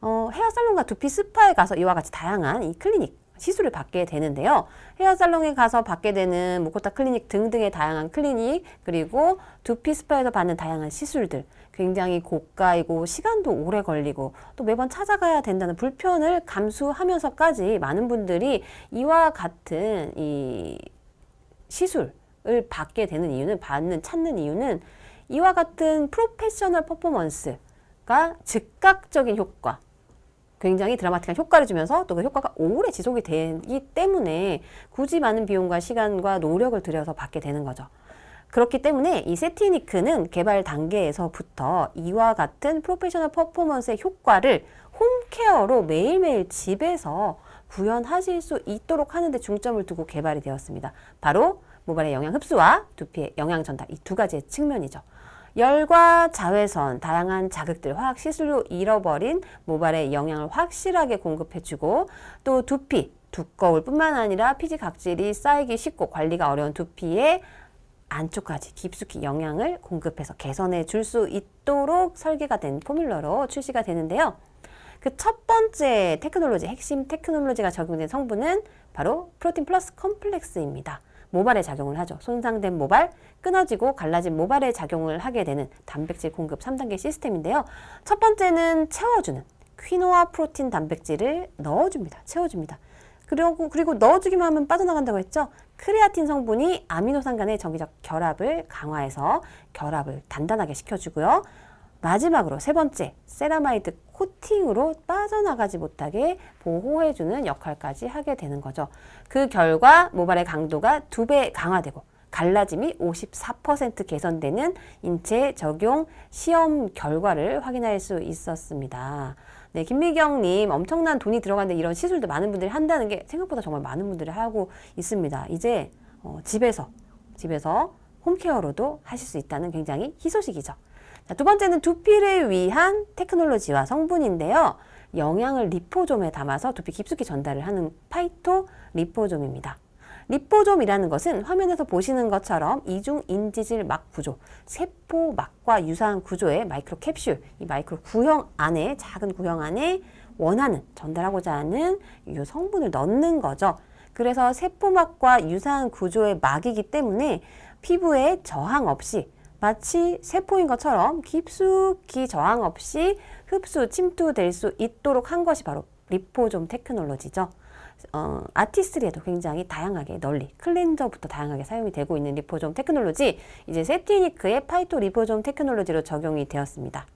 헤어살롱과 두피 스파에 가서 이와 같이 다양한 이 클리닉, 시술을 받게 되는데요. 헤어살롱에 가서 받게 되는 모코타 클리닉 등등의 다양한 클리닉, 그리고 두피 스파에서 받는 다양한 시술들, 굉장히 고가이고 시간도 오래 걸리고 또 매번 찾아가야 된다는 불편을 감수하면서까지 많은 분들이 이와 같은 이 시술을 받게 되는 이유는, 찾는 이유는 이와 같은 프로페셔널 퍼포먼스가 즉각적인 효과, 굉장히 드라마틱한 효과를 주면서 또 그 효과가 오래 지속이 되기 때문에 굳이 많은 비용과 시간과 노력을 들여서 받게 되는 거죠. 그렇기 때문에 이 세티니크는 개발 단계에서부터 이와 같은 프로페셔널 퍼포먼스의 효과를 홈케어로 매일매일 집에서 구현하실 수 있도록 하는 데 중점을 두고 개발이 되었습니다. 바로 모발의 영양 흡수와 두피의 영양 전달, 이 두 가지의 측면이죠. 열과 자외선, 다양한 자극들, 화학 시술로 잃어버린 모발의 영양을 확실하게 공급해주고, 또 두피, 두꺼울 뿐만 아니라 피지 각질이 쌓이기 쉽고 관리가 어려운 두피에 안쪽까지 깊숙이 영양을 공급해서 개선해 줄 수 있도록 설계가 된 포뮬러로 출시가 되는데요. 그 첫 번째 테크놀로지, 핵심 테크놀로지가 적용된 성분은 바로 프로틴 플러스 컴플렉스입니다. 모발에 작용을 하죠. 손상된 모발, 끊어지고 갈라진 모발에 작용을 하게 되는 단백질 공급 3단계 시스템인데요. 첫 번째는 채워주는 퀴노아 프로틴 단백질을 넣어줍니다. 채워줍니다. 그리고 넣어주기만 하면 빠져나간다고 했죠. 크레아틴 성분이 아미노산 간의 정기적 결합을 강화해서 결합을 단단하게 시켜주고요. 마지막으로 세 번째, 세라마이드 코팅으로 빠져나가지 못하게 보호해주는 역할까지 하게 되는 거죠. 그 결과 모발의 강도가 2배 강화되고 갈라짐이 54% 개선되는 인체 적용 시험 결과를 확인할 수 있었습니다. 네, 김미경님 엄청난 돈이 들어가는데 이런 시술도 많은 분들이 한다는 게 생각보다 정말 많은 분들이 하고 있습니다. 이제 집에서 홈케어로도 하실 수 있다는 굉장히 희소식이죠. 자, 두 번째는 두피를 위한 테크놀로지와 성분인데요. 영양을 리포좀에 담아서 두피 깊숙이 전달을 하는 파이토 리포좀입니다. 리포좀이라는 것은 화면에서 보시는 것처럼 이중 인지질 막 구조, 세포막과 유사한 구조의 마이크로 캡슐, 이 마이크로 구형 안에, 작은 구형 안에 원하는, 전달하고자 하는 이 성분을 넣는 거죠. 그래서 세포막과 유사한 구조의 막이기 때문에 피부에 저항 없이 마치 세포인 것처럼 깊숙이 저항 없이 흡수, 침투될 수 있도록 한 것이 바로 리포좀 테크놀로지죠. 아티스트리에도 굉장히 다양하게 널리 클렌저부터 다양하게 사용이 되고 있는 리포좀 테크놀로지, 이제 세티니크의 파이토 리포좀 테크놀로지로 적용이 되었습니다.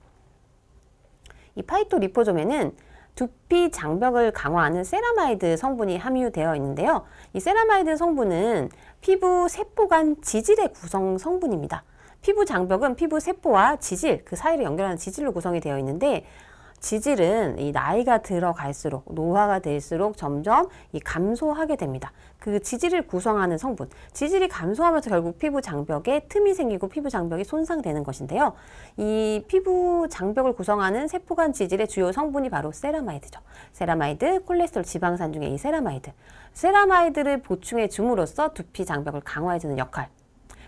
이 파이토 리포좀에는 두피 장벽을 강화하는 세라마이드 성분이 함유되어 있는데요. 이 세라마이드 성분은 피부 세포 간 지질의 구성 성분입니다. 피부 장벽은 피부 세포와 지질, 그 사이를 연결하는 지질로 구성이 되어 있는데, 지질은 이 나이가 들어갈수록, 노화가 될수록 점점 감소하게 됩니다. 그 지질을 구성하는 성분, 지질이 감소하면서 결국 피부 장벽에 틈이 생기고 피부 장벽이 손상되는 것인데요. 이 피부 장벽을 구성하는 세포간 지질의 주요 성분이 바로 세라마이드죠. 세라마이드, 콜레스테롤, 지방산 중에 이 세라마이드를 보충해 줌으로써 두피 장벽을 강화해주는 역할.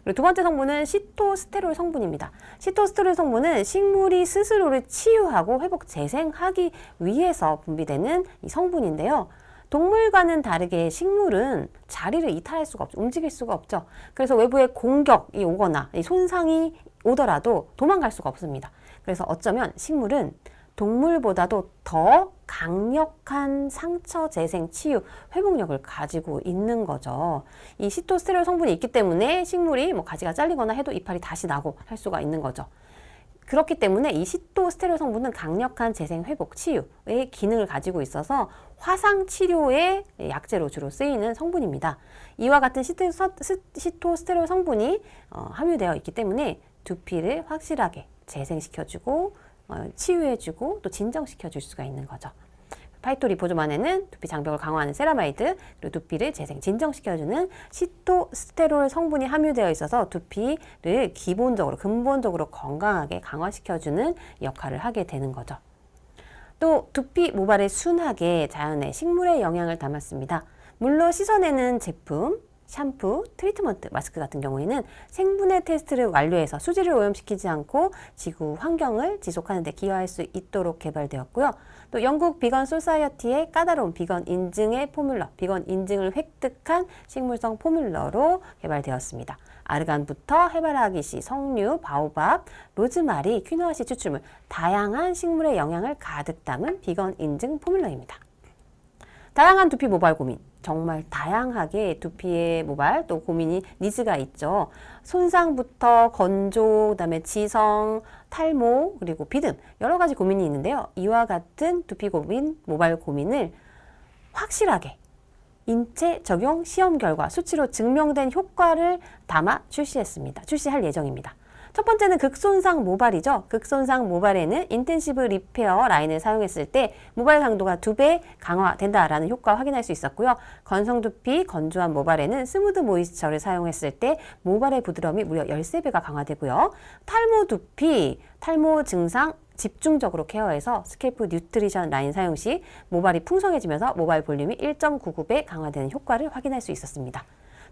그리고 두 번째 성분은 시토스테롤 성분입니다. 시토스테롤 성분은 식물이 스스로를 치유하고 회복 재생하기 위해서 분비되는 이 성분인데요. 동물과는 다르게 식물은 자리를 이탈할 수가 없죠. 움직일 수가 없죠. 그래서 외부에 공격이 오거나 손상이 오더라도 도망갈 수가 없습니다. 그래서 어쩌면 식물은 동물보다도 더 강력한 상처 재생, 치유, 회복력을 가지고 있는 거죠. 이 시토스테롤 성분이 있기 때문에 식물이 가지가 잘리거나 해도 이파리 다시 나고 할 수가 있는 거죠. 그렇기 때문에 이 시토스테롤 성분은 강력한 재생, 회복, 치유의 기능을 가지고 있어서 화상 치료의 약재로 주로 쓰이는 성분입니다. 이와 같은 시토스테롤 성분이 함유되어 있기 때문에 두피를 확실하게 재생시켜주고 치유해주고 또 진정시켜줄 수가 있는 거죠. 파이토 리포좀 안에는 두피 장벽을 강화하는 세라마이드, 그리고 두피를 재생, 진정시켜주는 시토스테롤 성분이 함유되어 있어서 두피를 근본적으로 건강하게 강화시켜주는 역할을 하게 되는 거죠. 또 두피 모발에 순하게 자연의 식물의 영양을 담았습니다. 물로 씻어내는 제품, 샴푸, 트리트먼트, 마스크 같은 경우에는 생분해 테스트를 완료해서 수질을 오염시키지 않고 지구 환경을 지속하는 데 기여할 수 있도록 개발되었고요. 또 영국 비건 소사이어티의 까다로운 비건 인증의 포뮬러, 비건 인증을 획득한 식물성 포뮬러로 개발되었습니다. 아르간부터 해바라기씨, 석류, 바오밥, 로즈마리, 퀴노아씨 추출물, 다양한 식물의 영양을 가득 담은 비건 인증 포뮬러입니다. 다양한 두피 모발 고민, 정말 다양하게 두피의 모발 또 고민이 니즈가 있죠. 손상부터 건조, 그다음에 지성, 탈모, 그리고 비듬 여러 가지 고민이 있는데요. 이와 같은 두피 고민, 모발 고민을 확실하게 인체 적용 시험 결과 수치로 증명된 효과를 담아 출시할 예정입니다. 첫 번째는 극손상 모발이죠. 극손상 모발에는 인텐시브 리페어 라인을 사용했을 때 모발 강도가 2배 강화된다라는 효과 확인할 수 있었고요. 건성두피, 건조한 모발에는 스무드 모이스처를 사용했을 때 모발의 부드러움이 무려 13배가 강화되고요. 탈모두피, 탈모 증상 집중적으로 케어해서 스캘프 뉴트리션 라인 사용 시 모발이 풍성해지면서 모발 볼륨이 1.99배 강화되는 효과를 확인할 수 있었습니다.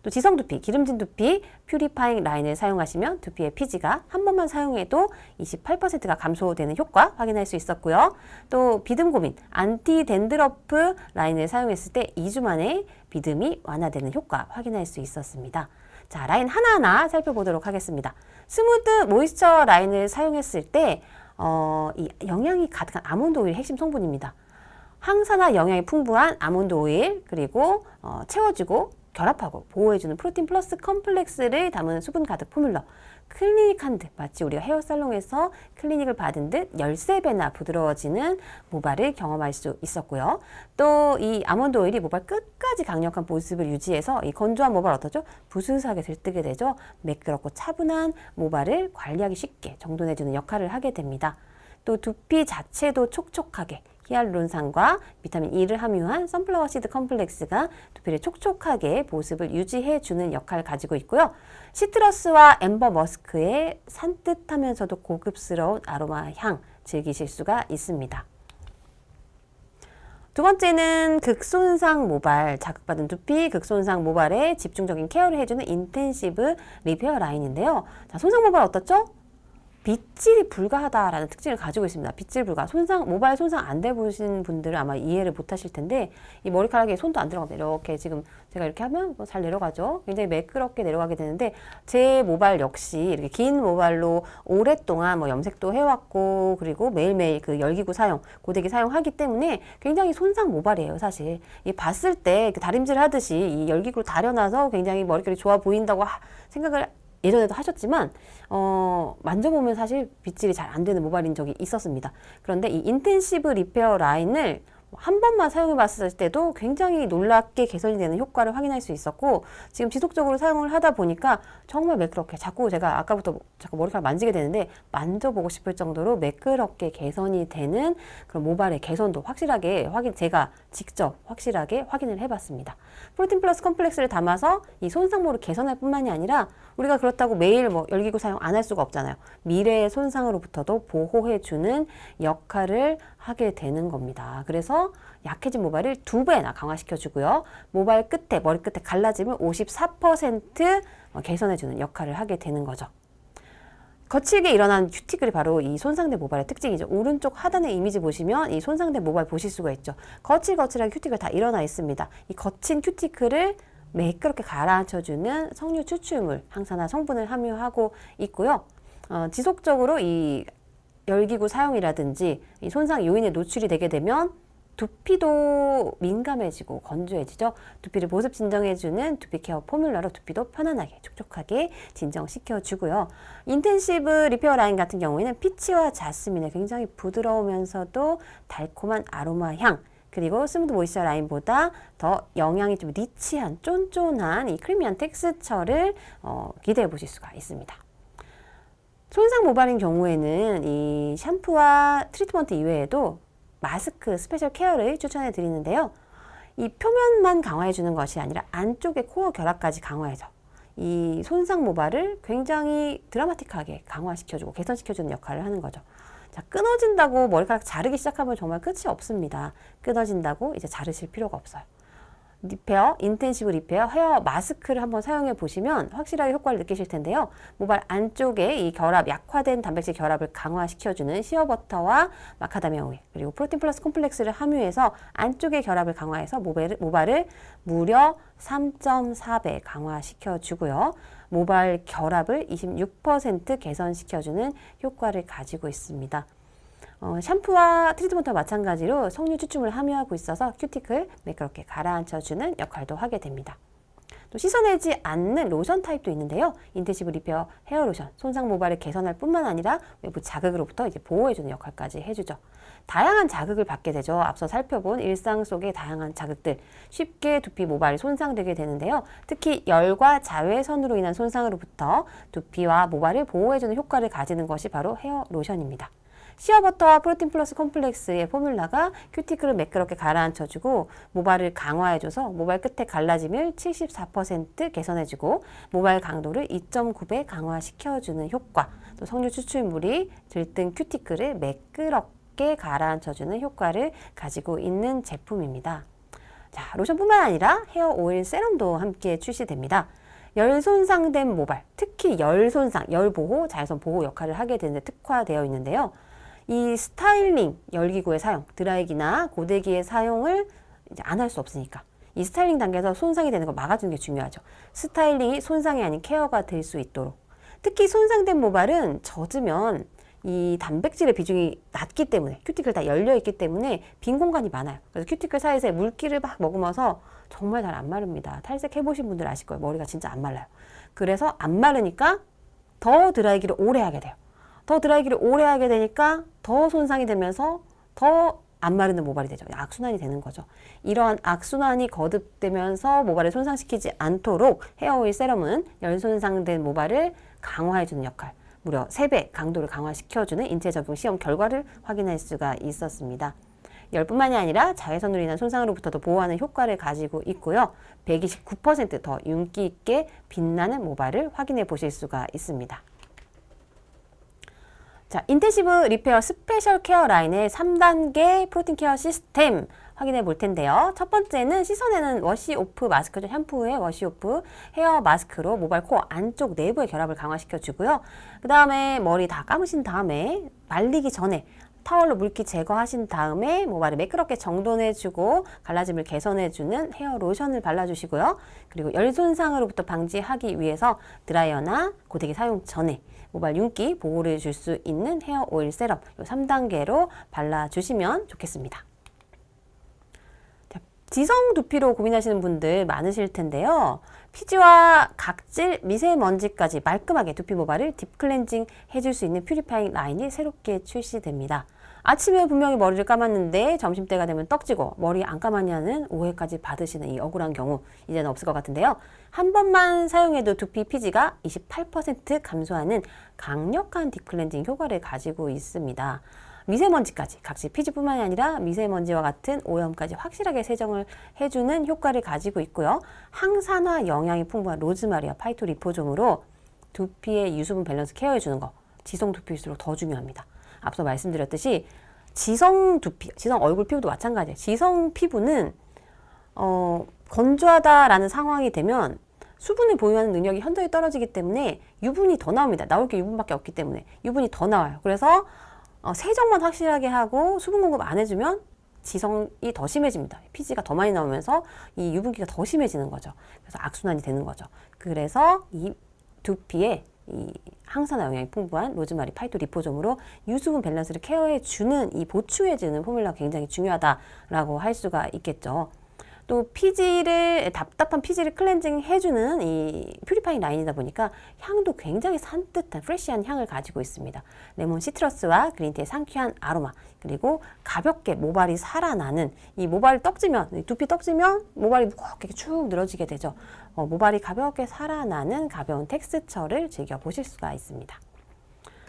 또 지성 두피, 기름진 두피, 퓨리파잉 라인을 사용하시면 두피의 피지가 한 번만 사용해도 28%가 감소되는 효과 확인할 수 있었고요. 또 비듬 고민, 안티 댄드러프 라인을 사용했을 때 2주 만에 비듬이 완화되는 효과 확인할 수 있었습니다. 자, 라인 하나하나 살펴보도록 하겠습니다. 스무드 모이스처 라인을 사용했을 때 이 영양이 가득한 아몬드 오일 핵심 성분입니다. 항산화 영양이 풍부한 아몬드 오일, 그리고 채워주고 결합하고 보호해주는 프로틴 플러스 컴플렉스를 담은 수분 가득 포뮬러. 클리닉한 듯, 마치 우리가 헤어살롱에서 클리닉을 받은 듯 13배나 부드러워지는 모발을 경험할 수 있었고요. 또 이 아몬드 오일이 모발 끝까지 강력한 보습을 유지해서 이 건조한 모발 어떠죠? 부스스하게 들뜨게 되죠. 매끄럽고 차분한 모발을 관리하기 쉽게 정돈해주는 역할을 하게 됩니다. 또 두피 자체도 촉촉하게, 히알루론산과 비타민 E를 함유한 선플라워 시드 컴플렉스가 두피를 촉촉하게 보습을 유지해주는 역할을 가지고 있고요. 시트러스와 엠버 머스크의 산뜻하면서도 고급스러운 아로마 향 즐기실 수가 있습니다. 두 번째는 극손상 모발, 자극받은 두피, 극손상 모발에 집중적인 케어를 해주는 인텐시브 리페어 라인인데요. 자, 손상 모발 어떻죠? 빗질이 불가하다라는 특징을 가지고 있습니다. 빗질 불가. 모발 손상 안 돼 보신 분들은 아마 이해를 못 하실 텐데, 이 머리카락에 손도 안 들어갑니다. 이렇게 지금 제가 이렇게 하면 잘 내려가죠. 굉장히 매끄럽게 내려가게 되는데, 제 모발 역시 이렇게 긴 모발로 오랫동안 염색도 해왔고, 그리고 매일매일 그 열기구 사용, 고데기 사용하기 때문에 굉장히 손상 모발이에요, 사실. 이 봤을 때 다림질 하듯이 이 열기구로 다려놔서 굉장히 머릿결이 좋아 보인다고 생각을 예전에도 하셨지만 만져보면 사실 빗질이 잘 안 되는 모발인 적이 있었습니다. 그런데 이 인텐시브 리페어 라인을 한 번만 사용해 봤을 때도 굉장히 놀랍게 개선이 되는 효과를 확인할 수 있었고, 지금 지속적으로 사용을 하다 보니까 정말 매끄럽게, 자꾸 제가 아까부터 자꾸 머리카락 만지게 되는데 만져보고 싶을 정도로 매끄럽게 개선이 되는 그런 모발의 개선도 확실하게 제가 직접 확실하게 확인을 해봤습니다. 프로틴 플러스 컴플렉스를 담아서 이 손상모를 개선할 뿐만이 아니라, 우리가 그렇다고 매일 열기구 사용 안 할 수가 없잖아요. 미래의 손상으로부터도 보호해주는 역할을 하게 되는 겁니다. 그래서 약해진 모발을 2배나 강화시켜주고요. 모발 끝에, 머리 끝에 갈라짐을 54% 개선해주는 역할을 하게 되는 거죠. 거칠게 일어난 큐티클이 바로 이 손상된 모발의 특징이죠. 오른쪽 하단의 이미지 보시면 이 손상된 모발 보실 수가 있죠. 거칠거칠한 큐티클 다 일어나 있습니다. 이 거친 큐티클을 매끄럽게 가라앉혀주는 석류 추출물, 항산화 성분을 함유하고 있고요. 지속적으로 이 열기구 사용이라든지 이 손상 요인에 노출이 되게 되면 두피도 민감해지고 건조해지죠. 두피를 보습 진정해주는 두피 케어 포뮬러로 두피도 편안하게 촉촉하게 진정시켜주고요. 인텐시브 리페어 라인 같은 경우에는 피치와 자스민의 굉장히 부드러우면서도 달콤한 아로마 향, 그리고 스무드 모이스처 라인보다 더 영양이 좀 리치한 쫀쫀한 이 크리미한 텍스처를 기대해 보실 수가 있습니다. 손상 모발인 경우에는 이 샴푸와 트리트먼트 이외에도 마스크, 스페셜 케어를 추천해 드리는데요. 이 표면만 강화해 주는 것이 아니라 안쪽의 코어 결합까지 강화해서 이 손상 모발을 굉장히 드라마틱하게 강화시켜주고 개선시켜주는 역할을 하는 거죠. 자, 끊어진다고 머리카락 자르기 시작하면 정말 끝이 없습니다. 끊어진다고 이제 자르실 필요가 없어요. 리페어, 인텐시브 리페어 헤어 마스크를 한번 사용해 보시면 확실하게 효과를 느끼실 텐데요. 모발 안쪽에 이 결합, 약화된 단백질 결합을 강화시켜주는 시어버터와 마카다미아 오일, 그리고 프로틴 플러스 콤플렉스를 함유해서 안쪽의 결합을 강화해서 모발을 무려 3.4배 강화시켜주고요. 모발 결합을 26% 개선시켜주는 효과를 가지고 있습니다. 샴푸와 트리트먼트와 마찬가지로 석류 추출물을 함유하고 있어서 큐티클 매끄럽게 가라앉혀주는 역할도 하게 됩니다. 또 씻어내지 않는 로션 타입도 있는데요. 인텐시브 리페어 헤어 로션, 손상 모발을 개선할 뿐만 아니라 외부 자극으로부터 이제 보호해주는 역할까지 해주죠. 다양한 자극을 받게 되죠. 앞서 살펴본 일상 속의 다양한 자극들, 쉽게 두피 모발이 손상되게 되는데요. 특히 열과 자외선으로 인한 손상으로부터 두피와 모발을 보호해주는 효과를 가지는 것이 바로 헤어 로션입니다. 시어버터와 프로틴 플러스 콤플렉스의 포뮬라가 큐티클을 매끄럽게 가라앉혀주고 모발을 강화해줘서 모발 끝에 갈라짐을 74% 개선해주고 모발 강도를 2.9배 강화시켜주는 효과, 또 석류 추출물이 들뜬 큐티클을 매끄럽게 가라앉혀주는 효과를 가지고 있는 제품입니다. 자, 로션뿐만 아니라 헤어 오일 세럼도 함께 출시됩니다. 열 손상된 모발, 특히 열 손상, 열 보호, 자외선 보호 역할을 하게 되는데 특화되어 있는데요. 이 스타일링 열기구의 사용, 드라이기나 고데기의 사용을 이제 안 할 수 없으니까 이 스타일링 단계에서 손상이 되는 거 막아주는 게 중요하죠. 스타일링이 손상이 아닌 케어가 될 수 있도록. 특히 손상된 모발은 젖으면 이 단백질의 비중이 낮기 때문에 큐티클 다 열려 있기 때문에 빈 공간이 많아요. 그래서 큐티클 사이사이 물기를 막 머금어서 정말 잘 안 마릅니다. 탈색 해보신 분들 아실 거예요. 머리가 진짜 안 말라요. 그래서 안 마르니까 더 드라이기를 오래 하게 돼요. 더 드라이기를 오래 하게 되니까 더 손상이 되면서 더 안 마르는 모발이 되죠. 악순환이 되는 거죠. 이러한 악순환이 거듭되면서 모발을 손상시키지 않도록 헤어오일 세럼은 열 손상된 모발을 강화해주는 역할, 무려 3배 강도를 강화시켜주는 인체 적용 시험 결과를 확인할 수가 있었습니다. 열뿐만이 아니라 자외선으로 인한 손상으로부터도 보호하는 효과를 가지고 있고요. 129%더 윤기 있게 빛나는 모발을 확인해 보실 수가 있습니다. 자, 인텐시브 리페어 스페셜 케어 라인의 3단계 프로틴 케어 시스템 확인해 볼 텐데요. 첫 번째는 씻어내는 워시오프 마스크죠. 샴푸의 워시오프 헤어 마스크로 모발 코어 안쪽 내부의 결합을 강화시켜 주고요. 그 다음에 머리 다 감으신 다음에 말리기 전에 타월로 물기 제거하신 다음에 모발을 매끄럽게 정돈해주고 갈라짐을 개선해주는 헤어 로션을 발라주시고요. 그리고 열 손상으로부터 방지하기 위해서 드라이어나 고데기 사용 전에 모발 윤기 보호를 줄 수 있는 헤어 오일 세럼 이 3단계로 발라주시면 좋겠습니다. 자, 지성 두피로 고민하시는 분들 많으실 텐데요. 피지와 각질, 미세먼지까지 말끔하게 두피 모발을 딥클렌징 해줄 수 있는 퓨리파잉 라인이 새롭게 출시됩니다. 아침에 분명히 머리를 감았는데 점심때가 되면 떡지고 머리 안 감았냐는 오해까지 받으시는 이 억울한 경우 이제는 없을 것 같은데요. 한 번만 사용해도 두피 피지가 28% 감소하는 강력한 딥클렌징 효과를 가지고 있습니다. 미세먼지까지, 각질 피지뿐만이 아니라 미세먼지와 같은 오염까지 확실하게 세정을 해주는 효과를 가지고 있고요. 항산화 영양이 풍부한 로즈마리와 파이토리포솜으로 두피의 유수분 밸런스 케어해주는 거, 지성 두피일수록 더 중요합니다. 앞서 말씀드렸듯이 지성 두피, 지성 얼굴 피부도 마찬가지예요. 지성 피부는 건조하다라는 상황이 되면 수분을 보유하는 능력이 현저히 떨어지기 때문에 유분이 더 나옵니다. 나올 게 유분밖에 없기 때문에 유분이 더 나와요. 그래서 세정만 확실하게 하고 수분 공급 안 해주면 지성이 더 심해집니다. 피지가 더 많이 나오면서 이 유분기가 더 심해지는 거죠. 그래서 악순환이 되는 거죠. 그래서 이 두피에 이 항산화 영양이 풍부한 로즈마리 파이토리포솜으로 유수분 밸런스를 케어해주는 이 보충해주는 포뮬러가 굉장히 중요하다라고 할 수가 있겠죠. 또 피지를 답답한 피지를 클렌징 해주는 이 퓨리파잉 라인이다 보니까 향도 굉장히 산뜻한 프레시한 향을 가지고 있습니다. 레몬 시트러스와 그린티의 상쾌한 아로마 그리고 가볍게 모발이 살아나는 이 모발이 떡지면 두피 떡지면 모발이 무겁게 쭉 늘어지게 되죠. 모발이 가볍게 살아나는 가벼운 텍스처를 즐겨보실 수가 있습니다.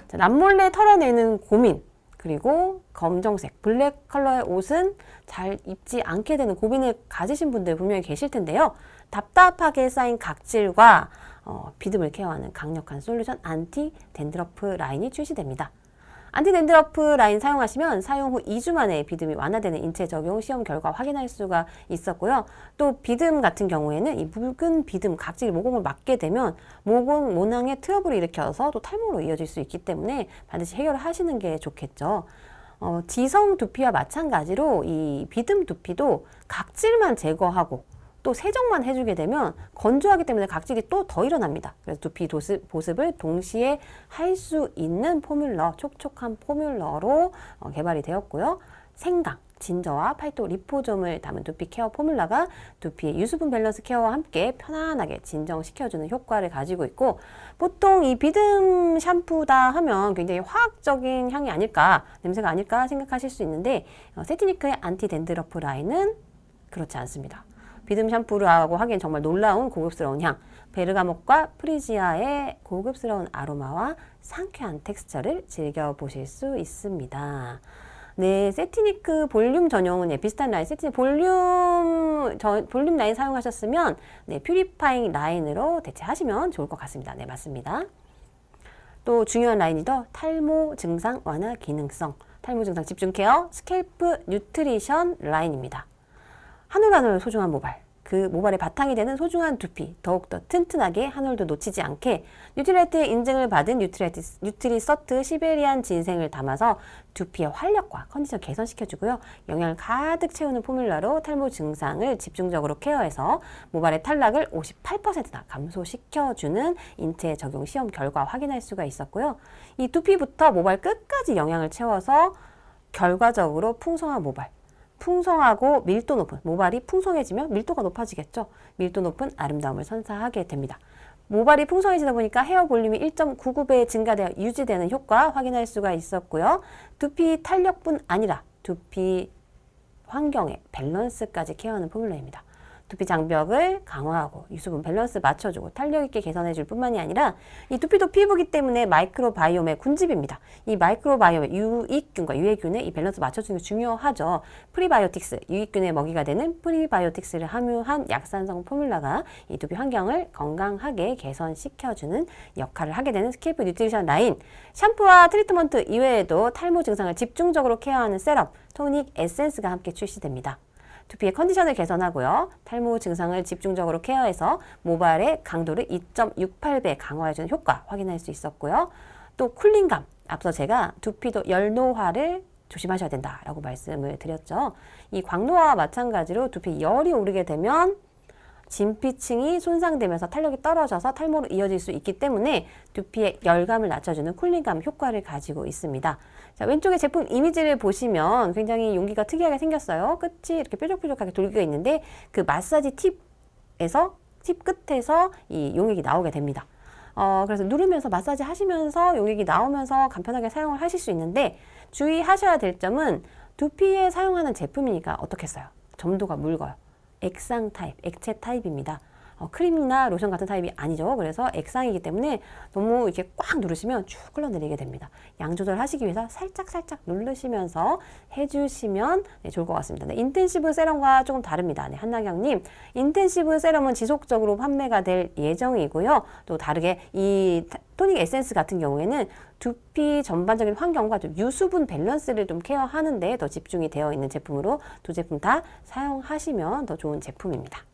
자, 남몰래 털어내는 고민 그리고 검정색, 블랙 컬러의 옷은 잘 입지 않게 되는 고민을 가지신 분들 분명히 계실 텐데요. 답답하게 쌓인 각질과 비듬을 케어하는 강력한 솔루션 안티 댄드러프 라인이 출시됩니다. 안티 댄드러프 라인 사용하시면 사용 후 2주 만에 비듬이 완화되는 인체 적용 시험 결과 확인할 수가 있었고요. 또 비듬 같은 경우에는 이 묽은 비듬, 각질, 모공을 맞게 되면 모공, 모낭에 트러블을 일으켜서 또 탈모로 이어질 수 있기 때문에 반드시 해결을 하시는 게 좋겠죠. 지성 두피와 마찬가지로 이 비듬 두피도 각질만 제거하고 또 세정만 해주게 되면 건조하기 때문에 각질이 또 더 일어납니다. 그래서 두피 보습을 동시에 할 수 있는 포뮬러, 촉촉한 포뮬러로 개발이 되었고요. 생강, 진저와 팔도 리포솜을 담은 두피 케어 포뮬러가 두피의 유수분 밸런스 케어와 함께 편안하게 진정시켜주는 효과를 가지고 있고 보통 이 비듬 샴푸다 하면 굉장히 화학적인 향이 아닐까, 냄새가 아닐까 생각하실 수 있는데 세티니크의 안티 댄드러프 라인은 그렇지 않습니다. 비듬 샴푸라고 하기엔 정말 놀라운 고급스러운 향, 베르가못과 프리지아의 고급스러운 아로마와 상쾌한 텍스처를 즐겨보실 수 있습니다. 네, 세티니크 볼륨 전용은 비슷한 라인, 세티니크 볼륨 라인 사용하셨으면 네, 퓨리파잉 라인으로 대체하시면 좋을 것 같습니다. 네, 맞습니다. 또 중요한 라인이죠. 탈모 증상 완화 기능성, 탈모 증상 집중 케어, 스캘프 뉴트리션 라인입니다. 한 올 한 올 소중한 모발, 그 모발의 바탕이 되는 소중한 두피, 더욱더 튼튼하게 한 올도 놓치지 않게 뉴트리라이트 인증을 받은 뉴트리서트 시베리안 진생을 담아서 두피의 활력과 컨디션 개선시켜주고요. 영양을 가득 채우는 포뮬러로 탈모 증상을 집중적으로 케어해서 모발의 탈락을 58%나 감소시켜주는 인체 적용 시험 결과 확인할 수가 있었고요. 이 두피부터 모발 끝까지 영양을 채워서 결과적으로 풍성한 모발, 풍성하고 밀도 높은, 모발이 풍성해지면 밀도가 높아지겠죠. 밀도 높은 아름다움을 선사하게 됩니다. 모발이 풍성해지다 보니까 헤어 볼륨이 1.99배 증가되어 유지되는 효과 확인할 수가 있었고요. 두피 탄력뿐 아니라 두피 환경의 밸런스까지 케어하는 포뮬러입니다. 두피 장벽을 강화하고 유수분 밸런스 맞춰주고 탄력 있게 개선해줄 뿐만이 아니라 이 두피도 피부기 때문에 마이크로바이옴의 군집입니다. 이 마이크로바이옴의 유익균과 유해균의 이 밸런스 맞춰주는 게 중요하죠. 프리바이오틱스, 유익균의 먹이가 되는 프리바이오틱스를 함유한 약산성 포뮬러가 이 두피 환경을 건강하게 개선시켜주는 역할을 하게 되는 스케이프 뉴트리션 라인. 샴푸와 트리트먼트 이외에도 탈모 증상을 집중적으로 케어하는 세럼, 토닉 에센스가 함께 출시됩니다. 두피의 컨디션을 개선하고요. 탈모 증상을 집중적으로 케어해서 모발의 강도를 2.68배 강화해주는 효과 확인할 수 있었고요. 또 쿨링감, 앞서 제가 두피도 열노화를 조심하셔야 된다라고 말씀을 드렸죠. 이 광노화와 마찬가지로 두피 열이 오르게 되면 진피층이 손상되면서 탄력이 떨어져서 탈모로 이어질 수 있기 때문에 두피의 열감을 낮춰주는 쿨링감 효과를 가지고 있습니다. 자, 왼쪽에 제품 이미지를 보시면 굉장히 용기가 특이하게 생겼어요. 끝이 이렇게 뾰족뾰족하게 돌기가 있는데 그 마사지 팁 끝에서 이 용액이 나오게 됩니다. 그래서 누르면서 마사지 하시면서 용액이 나오면서 간편하게 사용을 하실 수 있는데 주의하셔야 될 점은 두피에 사용하는 제품이니까 어떻겠어요? 점도가 묽어요. 액상 타입, 액체 타입입니다. 크림이나 로션 같은 타입이 아니죠. 그래서 액상이기 때문에 너무 이렇게 꽉 누르시면 쭉 흘러내리게 됩니다. 양 조절하시기 위해서 살짝 누르시면서 해주시면 좋을 것 같습니다. 네, 인텐시브 세럼과 조금 다릅니다. 네, 한나경님, 인텐시브 세럼은 지속적으로 판매가 될 예정이고요. 또 다르게 이 토닉 에센스 같은 경우에는 두피 전반적인 환경과 좀 유수분 밸런스를 좀 케어하는데 더 집중이 되어 있는 제품으로 두 제품 다 사용하시면 더 좋은 제품입니다.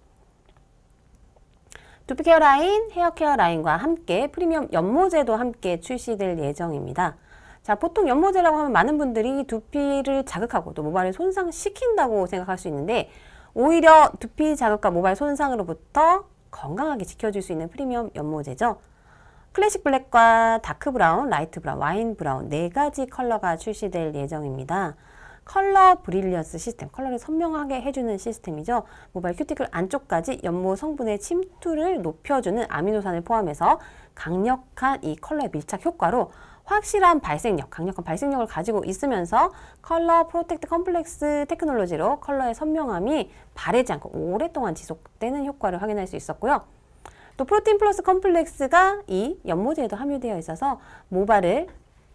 두피 케어 라인, 헤어 케어 라인과 함께 프리미엄 연모제도 함께 출시될 예정입니다. 자, 보통 연모제라고 하면 많은 분들이 두피를 자극하고 또 모발을 손상시킨다고 생각할 수 있는데 오히려 두피 자극과 모발 손상으로부터 건강하게 지켜줄 수 있는 프리미엄 연모제죠. 클래식 블랙과 다크 브라운, 라이트 브라운, 와인 브라운 4가지 컬러가 출시될 예정입니다. 컬러 브릴리언스 시스템, 컬러를 선명하게 해주는 시스템이죠. 모발 큐티클 안쪽까지 연모 성분의 침투를 높여주는 아미노산을 포함해서 강력한 이 컬러의 밀착 효과로 확실한 발색력, 강력한 발색력을 가지고 있으면서 컬러 프로텍트 컴플렉스 테크놀로지로 컬러의 선명함이 바래지 않고 오랫동안 지속되는 효과를 확인할 수 있었고요. 또 프로틴 플러스 컴플렉스가 이 연모제에도 함유되어 있어서 모발을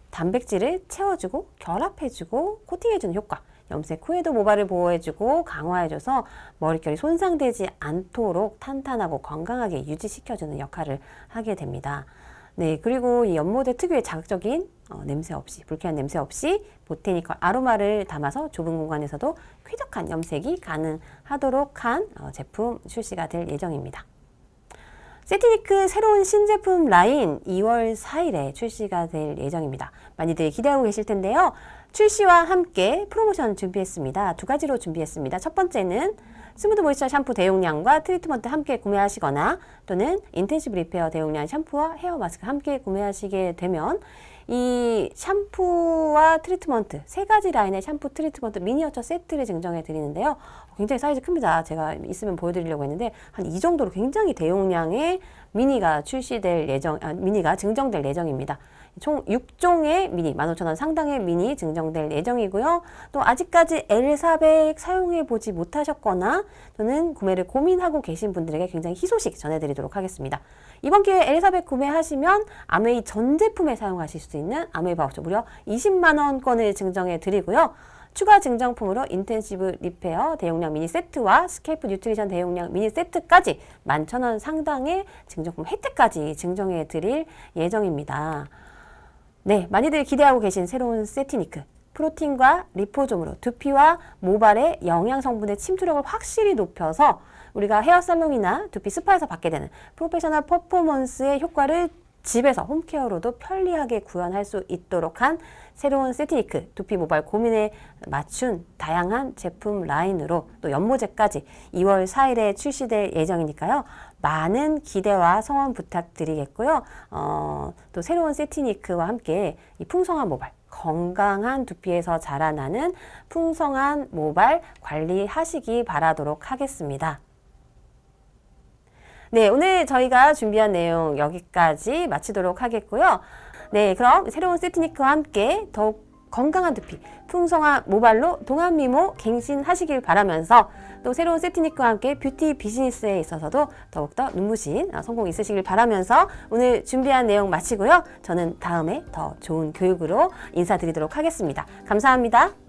단백질을 채워주고 결합해주고 코팅해주는 효과, 염색 후에도 모발을 보호해주고 강화해줘서 머릿결이 손상되지 않도록 탄탄하고 건강하게 유지시켜주는 역할을 하게 됩니다. 네, 그리고 이 연모제 특유의 자극적인 냄새 없이, 불쾌한 냄새 없이 보테니컬 아로마를 담아서 좁은 공간에서도 쾌적한 염색이 가능하도록 한 제품 출시가 될 예정입니다. 세티니크 새로운 신제품 라인 2월 4일에 출시가 될 예정입니다. 많이들 기대하고 계실 텐데요. 출시와 함께 프로모션 준비했습니다. 2가지로 준비했습니다. 첫 번째는 스무드 모이스처 샴푸 대용량과 트리트먼트 함께 구매하시거나 또는 인텐시브 리페어 대용량 샴푸와 헤어 마스크 함께 구매하시게 되면 이 샴푸와 트리트먼트 3가지 라인의 샴푸 트리트먼트 미니어처 세트를 증정해 드리는데요. 굉장히 사이즈 큽니다. 제가 있으면 보여드리려고 했는데 한 이 정도로 굉장히 대용량의 미니가 출시될 미니가 증정될 예정입니다. 총 6종의 미니, 15,000원 상당의 미니 증정될 예정이고요. 또 아직까지 L400 사용해보지 못하셨거나 또는 구매를 고민하고 계신 분들에게 굉장히 희소식 전해드리도록 하겠습니다. 이번 기회에 L400 구매하시면 아메이 전 제품에 사용하실 수 있는 아메이 바우처 무려 20만원권을 증정해드리고요. 추가 증정품으로 인텐시브 리페어 대용량 미니 세트와 스케이프 뉴트리션 대용량 미니 세트까지 11,000원 상당의 증정품 혜택까지 증정해 드릴 예정입니다. 네, 많이들 기대하고 계신 새로운 세티니크 프로틴과 리포솜으로 두피와 모발의 영양 성분의 침투력을 확실히 높여서 우리가 헤어 살롱이나 두피 스파에서 받게 되는 프로페셔널 퍼포먼스의 효과를 집에서 홈케어로도 편리하게 구현할 수 있도록 한 새로운 세티니크 두피 모발 고민에 맞춘 다양한 제품 라인으로 또 연모제까지 2월 4일에 출시될 예정이니까요. 많은 기대와 성원 부탁드리겠고요. 또 새로운 세티니크와 함께 이 풍성한 모발, 건강한 두피에서 자라나는 풍성한 모발 관리하시기 바라도록 하겠습니다. 네, 오늘 저희가 준비한 내용 여기까지 마치도록 하겠고요. 네, 그럼 새로운 세티니크와 함께 더욱 건강한 두피, 풍성한 모발로 동안 미모 갱신하시길 바라면서 또 새로운 세티니크와 함께 뷰티 비즈니스에 있어서도 더욱더 눈부신 성공 있으시길 바라면서 오늘 준비한 내용 마치고요. 저는 다음에 더 좋은 교육으로 인사드리도록 하겠습니다. 감사합니다.